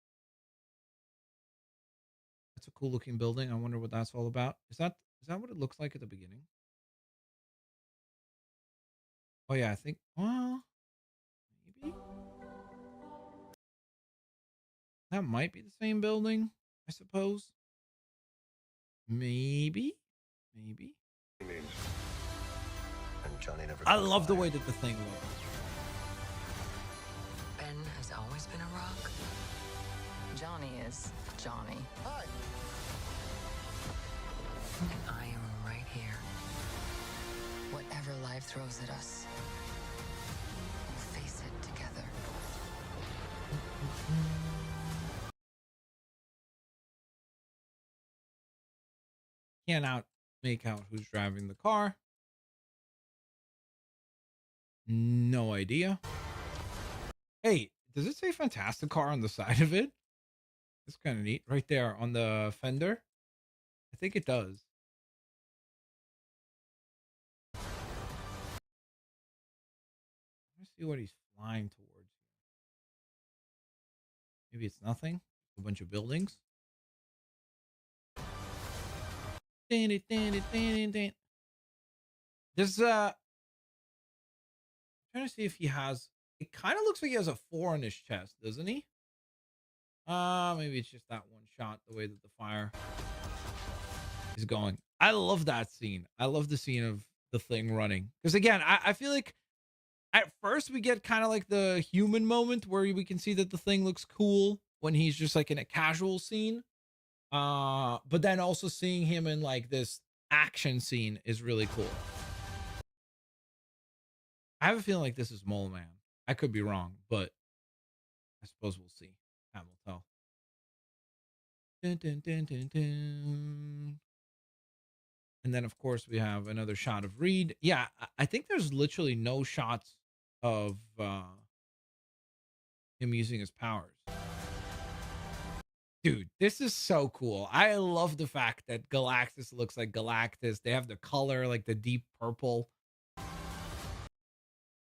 a cool looking building. I wonder what that's all about. Is that what it looks like at the beginning? Oh yeah, I think, well, maybe that might be the same building, I suppose. Maybe. And Johnny never I love the way that the thing looks. Ben has always been a rock. Johnny is Johnny. Hi. And I am right here. Whatever life throws at us, we'll face it together. Can't make out who's driving the car. No idea. Hey, does it say Fantastic Car on the side of it? It's kind of neat. Right there on the fender. I think it does. Let's see what he's flying towards. Maybe it's nothing. A bunch of buildings. This trying to see if he has, it kind of looks like he has a 4 on his chest, doesn't he? Maybe it's just that one shot, the way that the fire is going. I love that scene. I love the scene of the thing running, because again, I feel like at first we get kind of like the human moment where we can see that the thing looks cool when he's just like in a casual scene. But then also seeing him in like this action scene is really cool. I have a feeling like this is Mole Man. I could be wrong, but I suppose we'll see. Time will tell. Dun, dun, dun, dun, dun. And then, of course, we have another shot of Reed. Yeah, I think there's literally no shots of him using his powers. Dude, this is so cool. I love the fact that Galactus looks like Galactus. They have the color, like the deep purple.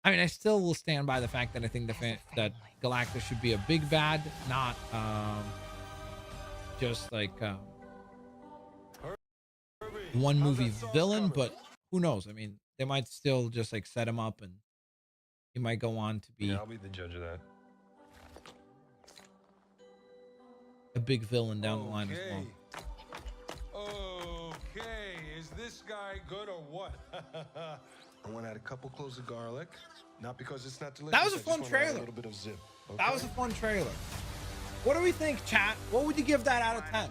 I mean, I still will stand by the fact that I think that Galactus should be a big bad, not just like one movie villain, but who knows? I mean, they might still just like set him up and he might go on to be, Yeah, I'll be the judge of that. a big villain down the line as well. Okay, is this guy good or what? I want to add a couple cloves of garlic, not because it's not delicious. That was a fun trailer. A little bit of zip. Okay? That was a fun trailer. What do we think, chat? What would you give that out of 10?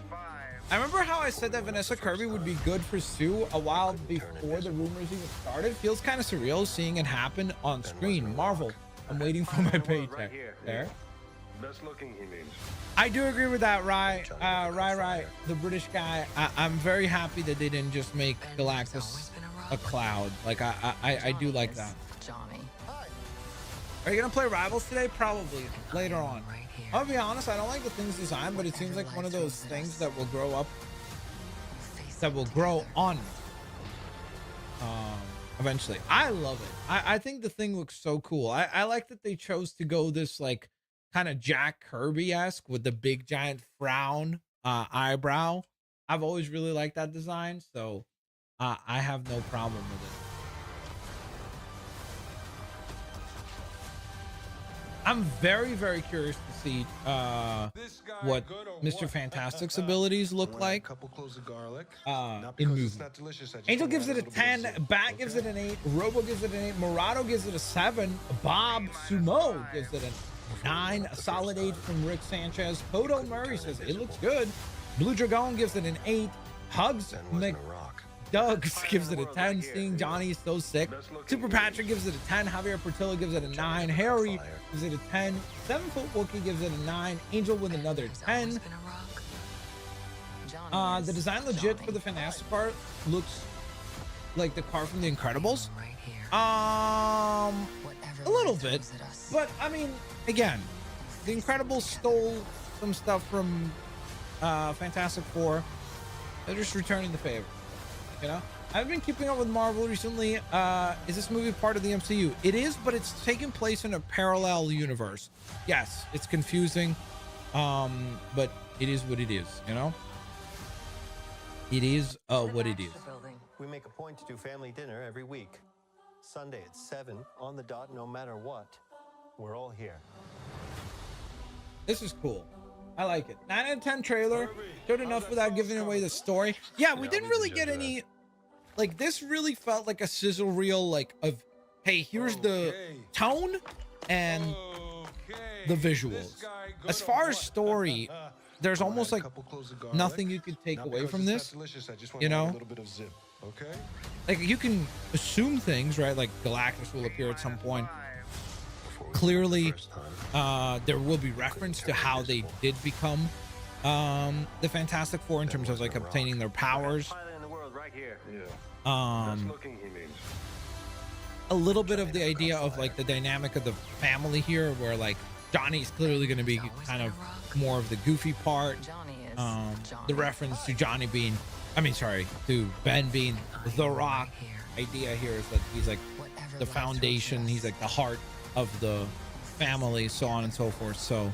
I remember how I said that Vanessa Kirby would be good for Sue a while before the rumors even started. Feels kind of surreal seeing it happen on screen. Marvel, I'm waiting for my paycheck. There. Best looking, he means. I do agree with that, Rye. Rye, the British guy. I'm very happy that they didn't just make Galactus a cloud. Like I do like that. Johnny. Are you gonna play Rivals today? Probably later on. I'll be honest, I don't like the thing's design, but it seems like one of those things that will grow up, that will grow on eventually. I love it. I think the thing looks so cool. I like that they chose to go this like kind of Jack Kirby-esque with the big giant frown eyebrow. I've always really liked that design, so I have no problem with it. I'm very, very curious to see what Mr. Fantastic's abilities look like in movie. Angel gives it a 10, Bat gives it an 8, Robo gives it an 8, Murado gives it a 7, Bob Sumo gives it a 9, a solid 8 from Rick Sanchez. Poto Murray says it looks good. Blue Dragon gives it an 8, Hugs McDugs gives it a 10. Seeing Johnny is so sick. Super Patrick gives it a 10. Javier Portillo gives it a 9. Harry gives it a 10. 7 Foot Wookie gives it a 9. Angel with another 10. The design legit for the Fantastic car looks like the car from The Incredibles. A little bit, but I mean, again, The Incredibles stole some stuff from Fantastic Four. They're just returning the favor. You know, I've been keeping up with Marvel recently. Is this movie part of the MCU? It is, but it's taking place in a parallel universe. Yes, it's confusing, but it is what it is, you know? It is what it is. We make a point to do family dinner every week. Sunday at 7 on the dot, no matter what. We're all here. This is cool. I like it. 9 out of 10 trailer. Showed enough without giving away the story. Yeah, we didn't really get any. Like, this really felt like a sizzle reel, like, of, hey, here's the tone and the visuals. As far as story, there's almost like nothing you could take away from this. You know? Like, you can assume things, right? Like, Galactus will appear at some point. Clearly, there will be reference to how they did become the Fantastic Four in terms of like obtaining their powers. A little bit of the idea of like the dynamic of the family here, where like Johnny's clearly going to be kind of more of the goofy part. The reference to Johnny being, to Ben being the Rock. Idea here is that he's like the foundation. He's like the heart of the family, so on and so forth. So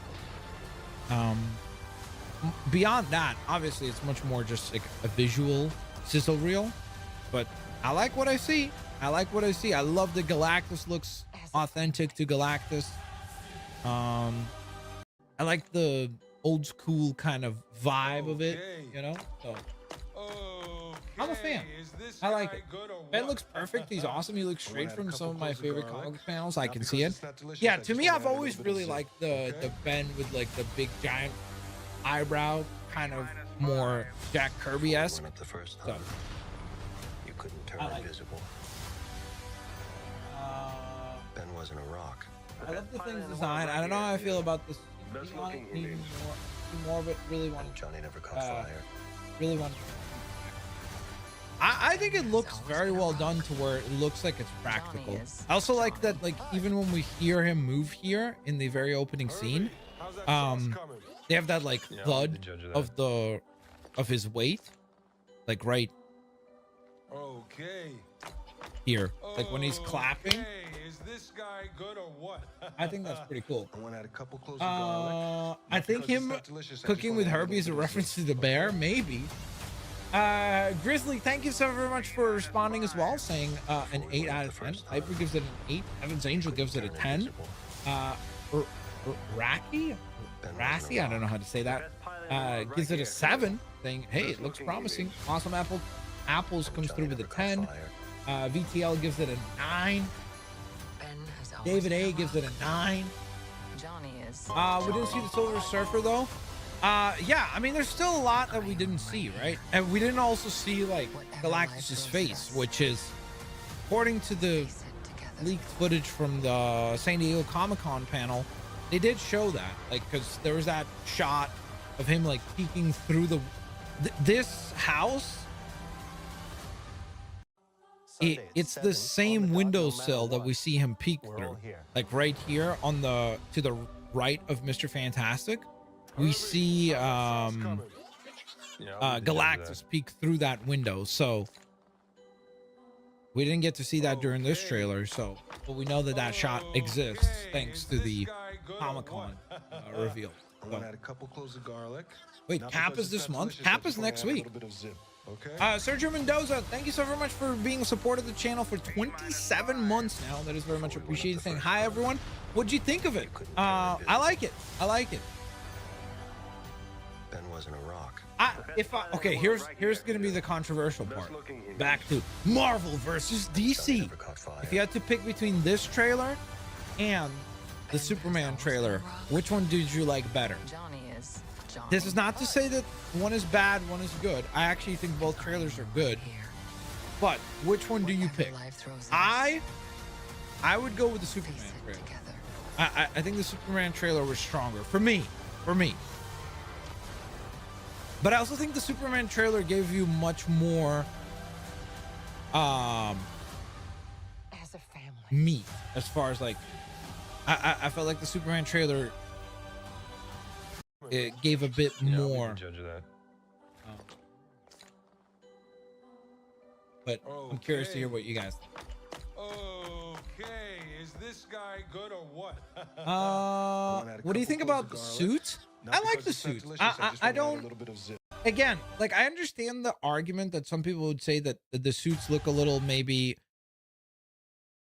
beyond that, obviously it's much more just like a visual sizzle reel, but I like what I see. I love the Galactus looks authentic to Galactus. I like the old school kind of vibe of it, you know? So I'm a fan. I like it. Ben looks perfect. He's awesome. He looks straight from some of my favorite comic panels. I can see it. Yeah, to me, I've always really liked the Ben with like the big giant eyebrow, kind of more Jack Kirby-esque. So, You couldn't turn invisible. Ben wasn't a rock. I love the thing's design. I don't know how I feel about this. Even more of it. Really want Johnny never caught fire. Really want. I think it looks very well done to where it looks like it's practical. I also like that, like, even when we hear him move here in the very opening scene, they have that like thud of his weight, like right here, like when he's clapping. Is this guy good or what? I think that's pretty cool. I want to add a couple cloves of garlic. I think him cooking with Herbie is a reference to the bear, maybe. Grizzly, thank you so very much for responding as well, saying an 8 out of 10. Hyper gives it an 8. Evans Angel gives it a 10. Racky, I don't know how to say that. Gives it a 7, saying, hey, it looks promising. Awesome Apples comes through with a 10. VTL gives it a 9. David A gives it a 9. We didn't see the Silver Surfer though. Yeah, I mean, there's still a lot that we didn't see, right? And we didn't also see like Galactus's face, which is, according to the leaked footage from the San Diego Comic-Con panel, they did show that, like, because there was that shot of him like peeking through this house. It's the same windowsill that we see him peek through, like right here on to the right of Mr. Fantastic. We see Galactus peek through that window, so we didn't get to see that during this trailer. So, but we know that shot exists thanks to the Comic-Con reveal. I'm gonna add a couple cloves of garlic. Wait, Not Cap because is it's this that month? delicious, Cap I just is wanna next add a week. little bit of zip, okay? Sergio Mendoza, thank you so very much for being a support of the channel for 27 months now. That is very much appreciated. Saying hi, everyone. What'd you think of it? I like it. I like it. Ben wasn't a rock. Okay, here's gonna be the controversial part. Back to Marvel versus DC. If you had to pick between this trailer and the Superman trailer, which one did you like better? This is not to say that one is bad, one is good. I actually think both trailers are good. But which one do you pick? I would go with the Superman trailer. I think the Superman trailer was stronger for me. But I also think the Superman trailer gave you much more As a family. meat as far as like I felt like the Superman trailer it gave a bit more. Judge of that. But I'm curious to hear what you guys think. Okay, is this guy good or what? What do you think about the suit? I like the suit. I don't. Again, like I understand the argument that some people would say that the suits look a little maybe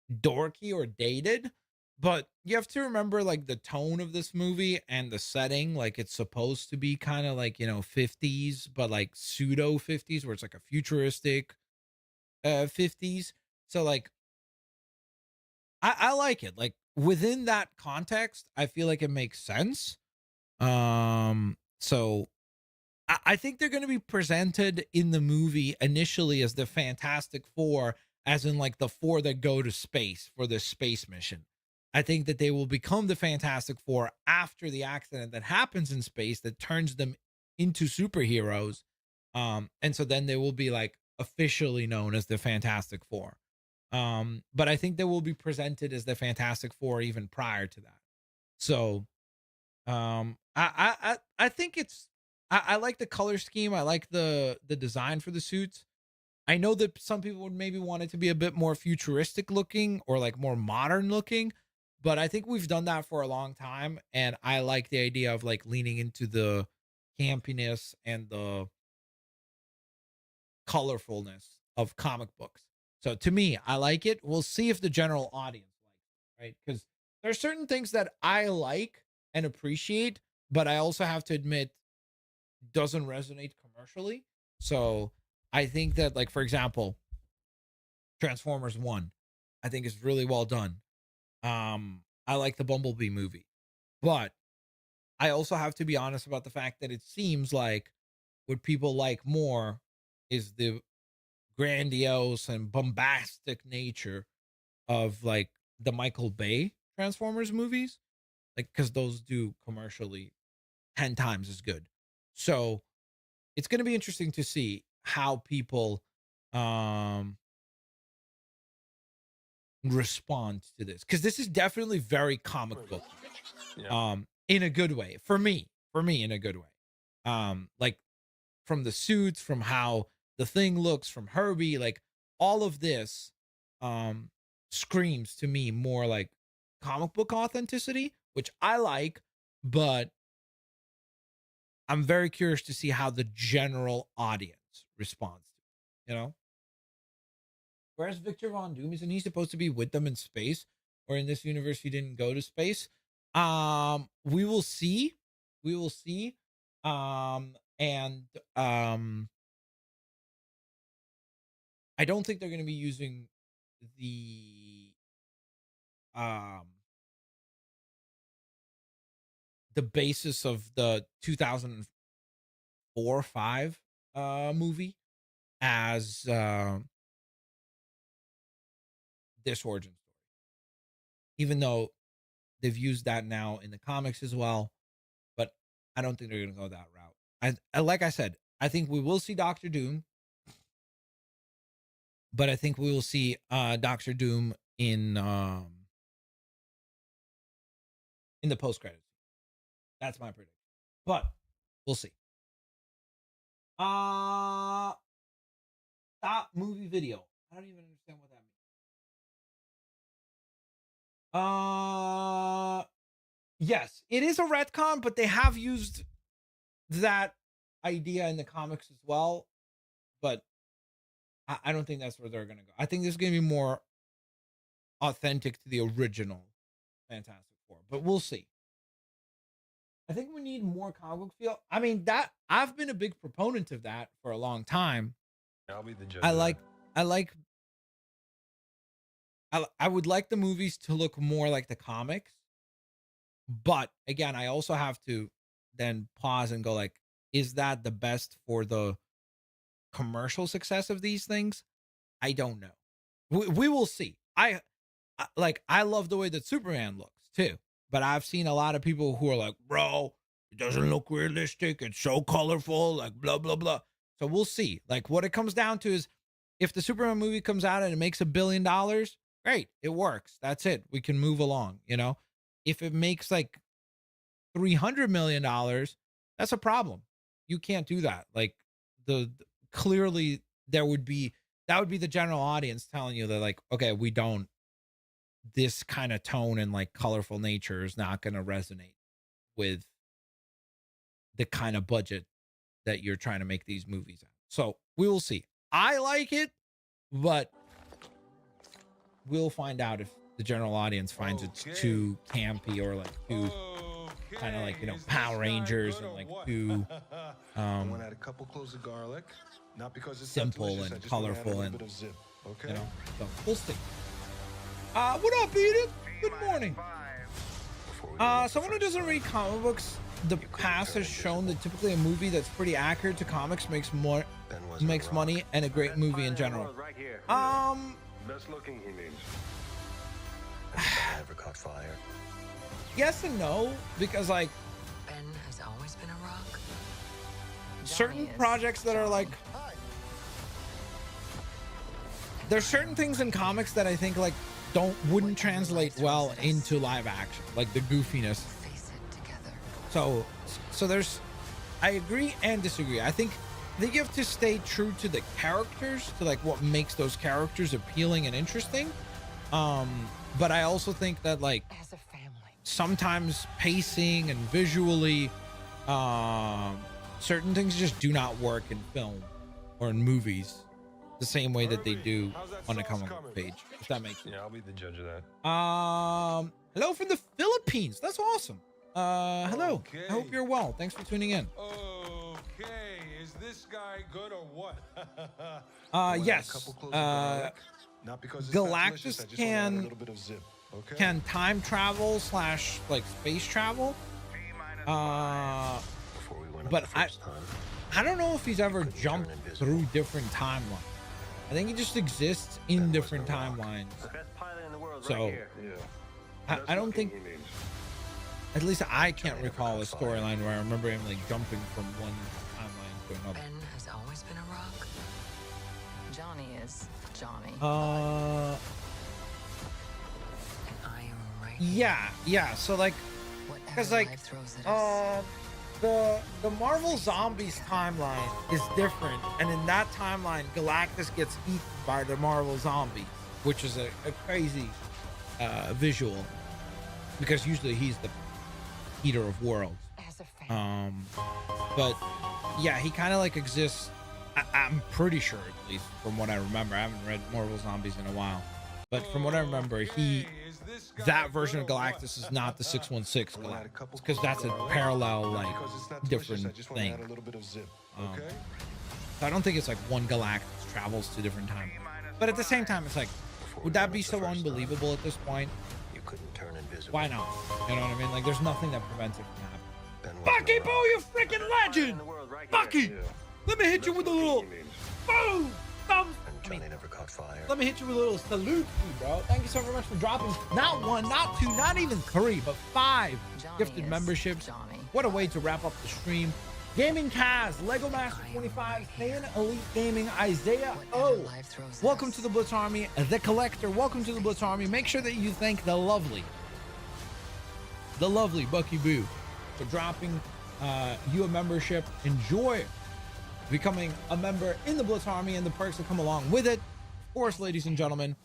dorky or dated, but you have to remember like the tone of this movie and the setting. Like it's supposed to be kind of like 50s, but like pseudo 50s, where it's like a futuristic 50s. So like I like it. Like within that context, I feel like it makes sense. So I think they're going to be presented in the movie initially as the Fantastic Four, as in like the four that go to space for the space mission. I think that they will become the Fantastic Four after the accident that happens in space that turns them into superheroes. And so then they will be like officially known as the Fantastic Four. But I think they will be presented as the Fantastic Four even prior to that. So I think it's I like the color scheme. I like the design for the suits. I know that some people would maybe want it to be a bit more futuristic looking or like more modern looking, but I think we've done that for a long time, and I like the idea of like leaning into the campiness and the colorfulness of comic books. So to me, I like it. We'll see if the general audience likes it, right? Because there's certain things that I like and appreciate, but I also have to admit doesn't resonate commercially. So I think that, like, for example, Transformers 1, I think is really well done. I like the Bumblebee movie, but I also have to be honest about the fact that it seems like what people like more is the grandiose and bombastic nature of like the Michael Bay Transformers movies, like because those do commercially 10 times as good. So it's going to be interesting to see how people respond to this, because this is definitely very comic book in a good way for me in a good way, like from the suits, from how the Thing looks, from Herbie, like all of this screams to me more like comic book authenticity, which I like, but I'm very curious to see how the general audience responds to it, Whereas Victor Von Doom, isn't he supposed to be with them in space? Or in this universe, he didn't go to space? We will see. We will see. And I don't think they're going to be using the basis of the 2004-5 movie as this origin story, even though they've used that now in the comics as well. But I don't think they're going to go that route. I like I said, I think we will see Doctor Doom, but I think we will see Doctor Doom in the post credits. That's my prediction, but we'll see. Stop movie video. I don't even understand what that means. Yes, it is a retcon, but they have used that idea in the comics as well. But I don't think that's where they're going to go. I think this is going to be more authentic to the original Fantastic Four, but we'll see. I think we need more comic book feel. I mean, that I've been a big proponent of that for a long time. I'll be the judge. I would like the movies to look more like the comics. But again, I also have to then pause and go like, is that the best for the commercial success of these things? I don't know. We will see. I love the way that Superman looks too, but I've seen a lot of people who are like, bro, it doesn't look realistic. It's so colorful, like blah, blah, blah. So we'll see. Like what it comes down to is if the Superman movie comes out and it makes $1 billion, great. It works. That's it. We can move along, you know? If it makes like $300 million, that's a problem. You can't do that. Like clearly that would be the general audience telling you that like, okay, this kind of tone and like colorful nature is not going to resonate with the kind of budget that you're trying to make these movies at. So we will see. I like it, but we'll find out if the general audience finds it too campy or like too kind of like, you know, Power Rangers and like too I want to add a couple cloves of garlic, not because it's simple delicious, and I just wanna add a colorful little and bit of zip, okay? you know, so we'll see. What up, Edith? Good morning. Someone who doesn't read comic books, the past has shown that typically a movie that's pretty accurate to comics makes money and a great movie in general. Best looking, he means. Never caught fire. Yes and no, because like Ben has always been a rock. certain projects that are like, there's certain things in comics that I think like wouldn't translate well into live action, like the goofiness. So there's, I agree and disagree. I think you have to stay true to the characters, to like what makes those characters appealing and interesting. But I also think that like As a family, sometimes pacing and visually, certain things just do not work in film or in movies the same way that they do on a comic book page, if that makes sense. Yeah, I'll be the judge of that. Hello from the Philippines. That's awesome. Hello. Okay. I hope you're well. Thanks for tuning in. Okay, is this guy good or what? Yes. Not because it's Galactus delicious, I just wanna add a little bit of zip, okay? can time travel / like space travel. Before we went But up the first time. I don't know if he's ever jumped through different timelines. I think he just exists in different timelines. The best pilot in the world So- right here. Yeah. I don't think, He means. at least I can't recall a storyline where I remember him like jumping from one timeline to another. Ben has always been a rock. Johnny is Johnny. And I am right here. Yeah. So like, Whatever because like, life throws at us. the Marvel Zombies timeline is different, and in that timeline, Galactus gets eaten by the Marvel Zombies, which is a crazy visual, because usually he's the eater of worlds. As a family. But yeah, he kind of like exists. I'm pretty sure, at least from what I remember. I haven't read Marvel Zombies in a while, but from what I remember, that version of Galactus is not the 616 Galactus, because that's a parallel, like, different thing. So I don't think it's like one Galactus travels to different times. But at the same time, it's like, would that be so unbelievable at this point? You couldn't turn invisible. Why not? You know what I mean? Like, there's nothing that prevents it from happening. Ben wasn't Bucky a Boo, rock. you freaking legend! Bucky! Let me hit you with a little boom! Thumbs! And Johnny never caught fire. Let me hit you with a little salute, bro. Thank you so very much for dropping not one, not two, not even three, but 5 Johnny gifted is memberships. Johnny. What a way to wrap up the stream. Gaming Kaz, Lego Master 25, Stan Elite Gaming, Isaiah Whatever O. life throws at Welcome us. to the Blitz Army. The Collector, welcome to the Blitz Army. Make sure that you thank the lovely Bucky Boo for dropping you a membership. Enjoy becoming a member in the Blitz Army and the perks that come along with it. Of course, ladies and gentlemen,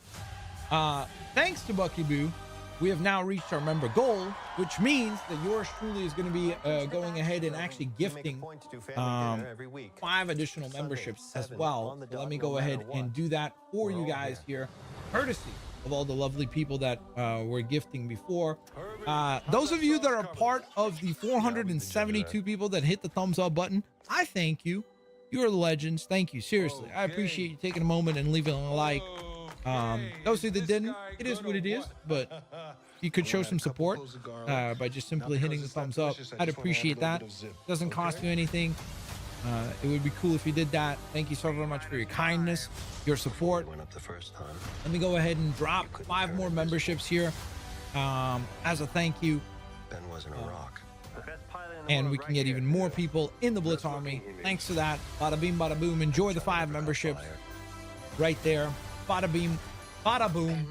thanks to Bucky Boo we have now reached our member goal, which means that yours truly is going to be going ahead and actually gifting 5 additional memberships as well. So let me go ahead and do that for you guys here, courtesy of all the lovely people that were gifting before. Those of you that are part of the 472 people that hit the thumbs up button, I thank you. You are the legends. Thank you. Seriously. I appreciate you taking a moment and leaving a like. Those of you that didn't, it is what it is, but you could show some support by just simply hitting the thumbs up. I'd appreciate that. Doesn't cost you anything. It would be cool if you did that. Thank you so very much for your kindness, your support. Let me go ahead and drop 5 more memberships here as a thank you. Ben wasn't a rock. And we can get even more people in the Blitz Army. Thanks to that. Bada bing, bada boom. Enjoy the 5 memberships right there. Bada beam, bada boom.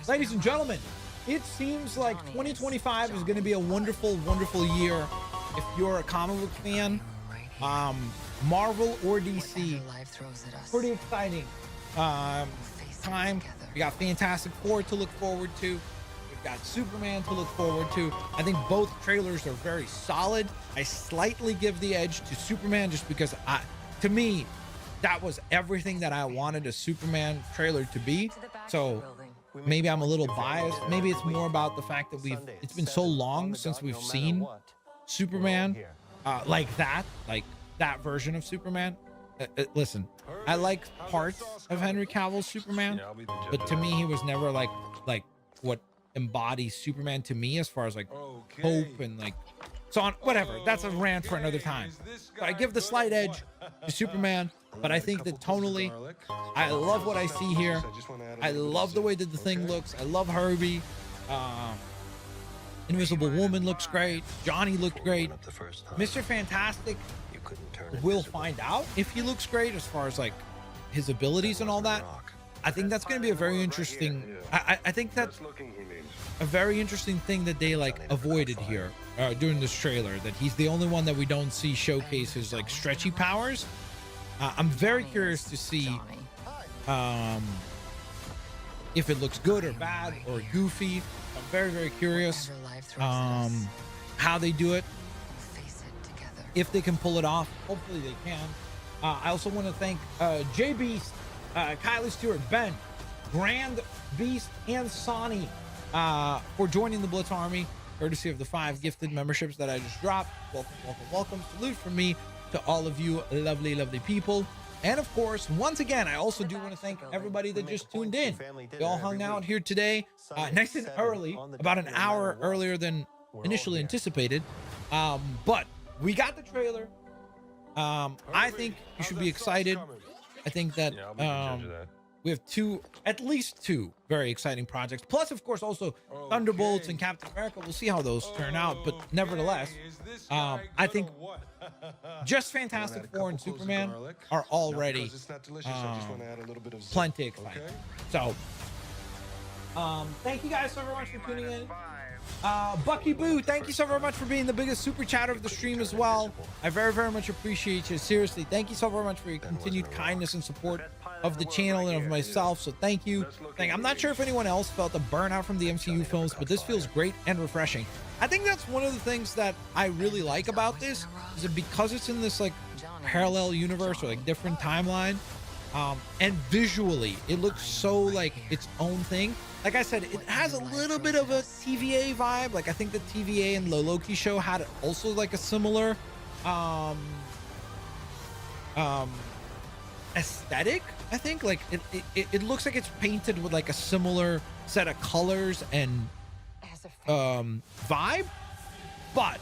Ladies and gentlemen, it seems like 2025 is going to be a wonderful, wonderful year. If you're a comic book fan, Marvel or DC, pretty exciting time. We got Fantastic Four to look forward to. We've got Superman to look forward to. I think both trailers are very solid. I slightly give the edge to Superman just because to me, that was everything that I wanted a Superman trailer to be. So maybe I'm a little biased. Maybe it's more about the fact that it's been so long since we've seen Superman like that version of Superman. Listen, I like parts of Henry Cavill's Superman, but to me he was never like what embodies Superman to me, as far as like hope and like so on. Whatever, that's a rant for another time. So I give the slight edge to Superman, but I think that tonally I love what I see here. I love the way that the thing looks. I love Herbie. Invisible Woman looks great. Johnny looked great. Mr. Fantastic, we'll find out if he looks great as far as like his abilities and all that. I think that's going to be a very interesting. I think that's a very interesting thing that they like avoided here during this trailer. That he's the only one that we don't see showcase his like stretchy powers. I'm very curious to see if it looks good or bad or goofy. I'm very, very curious how they do it. If they can pull it off, hopefully they can. I also want to thank J Beast, Kylie Stewart, Ben, Grand Beast, and Sonny for joining the Blitz Army, courtesy of the 5 gifted memberships that I just dropped. Welcome, welcome, welcome. Salute from me to all of you lovely, lovely people. And of course, once again, I also do want to thank everybody that just tuned in. They all hung out here today, nice and early, about an hour earlier than initially anticipated. But we got the trailer. I think you should be excited. I think that we have at least two very exciting projects. Plus, of course, also Thunderbolts and Captain America. We'll see how those turn out. But nevertheless, I think just Fantastic Four and Superman are already plenty exciting. So, thank you guys so very much for tuning in. Bucky Boo, thank you so very much for being the biggest super chatter of the stream as well. I very, very much appreciate you. Seriously, thank you so very much for your continued kindness and support of the channel and of myself. So thank you. I'm not sure if anyone else felt the burnout from the MCU films, but this feels great and refreshing. I think that's one of the things that I really like about this, is that because it's in this like parallel universe or like different timeline, and visually it looks so like its own thing. Like I said, it has a little bit of a TVA vibe. Like I think the TVA and the Loki show had also like a similar aesthetic. I think like it looks like it's painted with like a similar set of colors and vibe, but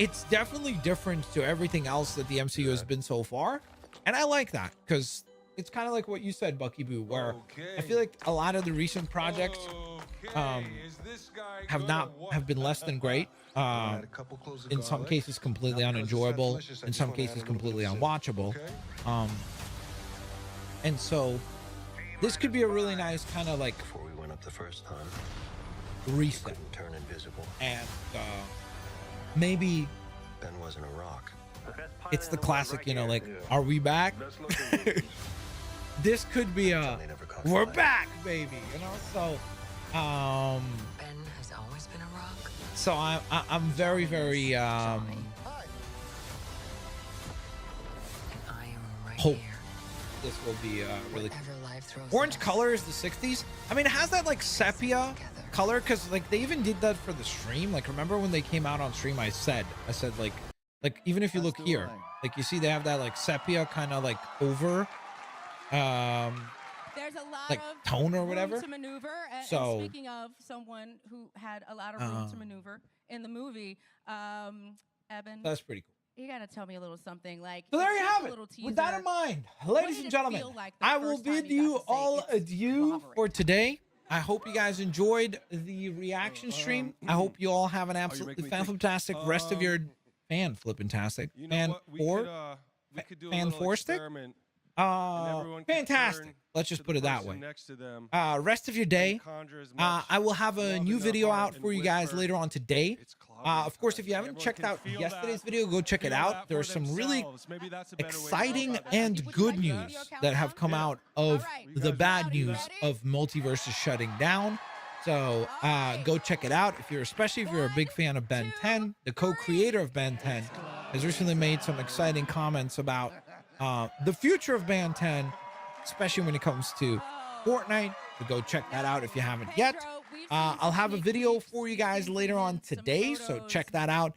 it's definitely different to everything else that the MCU has been so far, and I like that because it's kind of like what you said, Bucky Boo, where I feel like a lot of the recent projects have been less than great. In some cases, completely unenjoyable. In some cases, completely unwatchable. And so, this could be a really nice kind of like Before we went up the first time, reset. turn invisible. And maybe Ben wasn't a rock. it's the classic, you know, like, are we back? This could be a we're back, baby, you know. So always been a rock. So I'm very, very Johnny. And I am right hope here. this will be really cool. Whatever life throws Orange at us, color is the 60s. I mean, it has that like sepia together. color because like they even did that for the stream. Like remember when they came out on stream, I said like even if you look here, like you see they have that like sepia kind of like over There's a lot like of tone or room whatever. to maneuver. And So- speaking of someone who had a lot of room to maneuver in the movie, Evan, That's pretty cool. you gotta tell me a little something. Like, So there it's you just have a it. little With that teaser. in mind, What ladies did and it gentlemen, feel like the I will first time bid you got you to say all it's adieu clobbering? for today. I hope you guys enjoyed the reaction stream. I hope you all have an absolutely making me think. fantastic rest of your fan-flippantastic. You know Fan what? We could do a fan little four-stick? experiment. and everyone could Fantastic. turn Let's just to put the it that person way. Next to them Rest of your day. and conjure as much I will have a love new in their video heart out and for you guys whisper, later on today. "It's clobbering Of course, time." if you haven't Everyone checked can out feel yesterday's that, video, go check it feel out. that There for are some really themselves. Maybe that's a better way to go exciting about that. and Would you good like the news video that have countdown? come out of right. the bad Are you news ready? of multiverses shutting down. So go check it out. Especially if you're a big fan of Ben 10, the co-creator of Ben 10 has recently made some exciting comments about the future of Ben 10, especially when it comes to Fortnite. So go check that out if you haven't yet. I'll have a video for you guys later on today, so check that out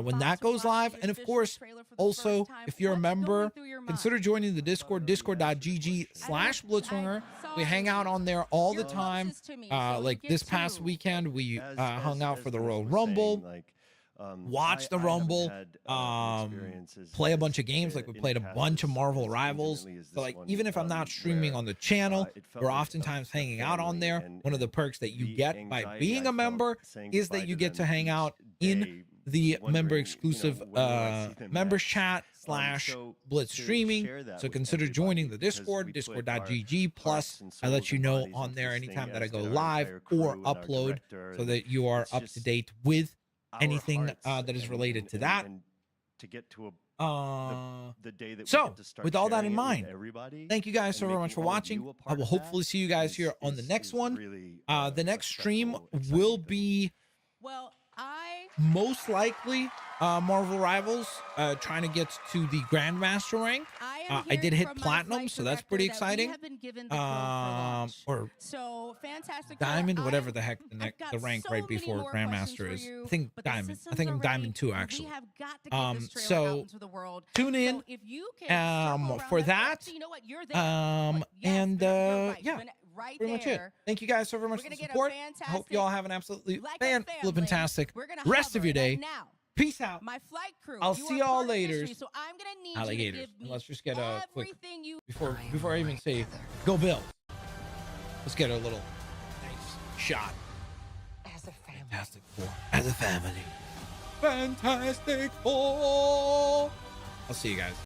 when that goes live. And of course, also, if you're a member, consider joining the Discord, discord.gg/Blitzwinger. We hang out on there all the time. Like this past weekend, we hung out for the Royal Rumble. Watch the Rumble, play a bunch of games. Like we played a bunch of Marvel Rivals. So like even if I'm not streaming on the channel, we're oftentimes hanging out on there. One of the perks that you get by being a member is that you get to hang out in the member exclusive members chat / Blitz streaming. So consider joining the Discord, discord.gg. Plus I let you know on there anytime that I go live or upload so that you are up to date with anything that is related to that. To get to the day that so we get to start with all that in sharing it with mind, everybody, thank you guys so and very much for making all of watching. you a I part will of hopefully that see you guys is- here on the is- next is one. really, The a next special, stream exciting will thing. be Well, I most likely Marvel Rivals, trying to get to the Grandmaster rank. I did hit Platinum, so that's pretty exciting. Or so fantastic. Diamond, whatever the heck the got rank so right many before more Grandmaster questions is. for you, I think but the Diamond. I systems think are I'm Diamond 2 ready. actually. We have got to get this trailer So out into the world. tune in So if you can circle around for that, that. actually, you know what? You're there. Look, yes, And you're right. yeah, You've been right pretty much it. there. Thank you guys so very much We're for the gonna get a support. I hope you all have an absolutely like a family. fan-flippantastic We're gonna rest of hover. your day. And now, Peace out. my flight crew. I'll you see are y'all part of later. history, so I'm gonna need Alligators. you to give me Let's just get a quick everything you. before I even say go Bills. Let's get a little nice shot. As a family. Fantastic Four as a family. Fantastic Four. I'll see you guys.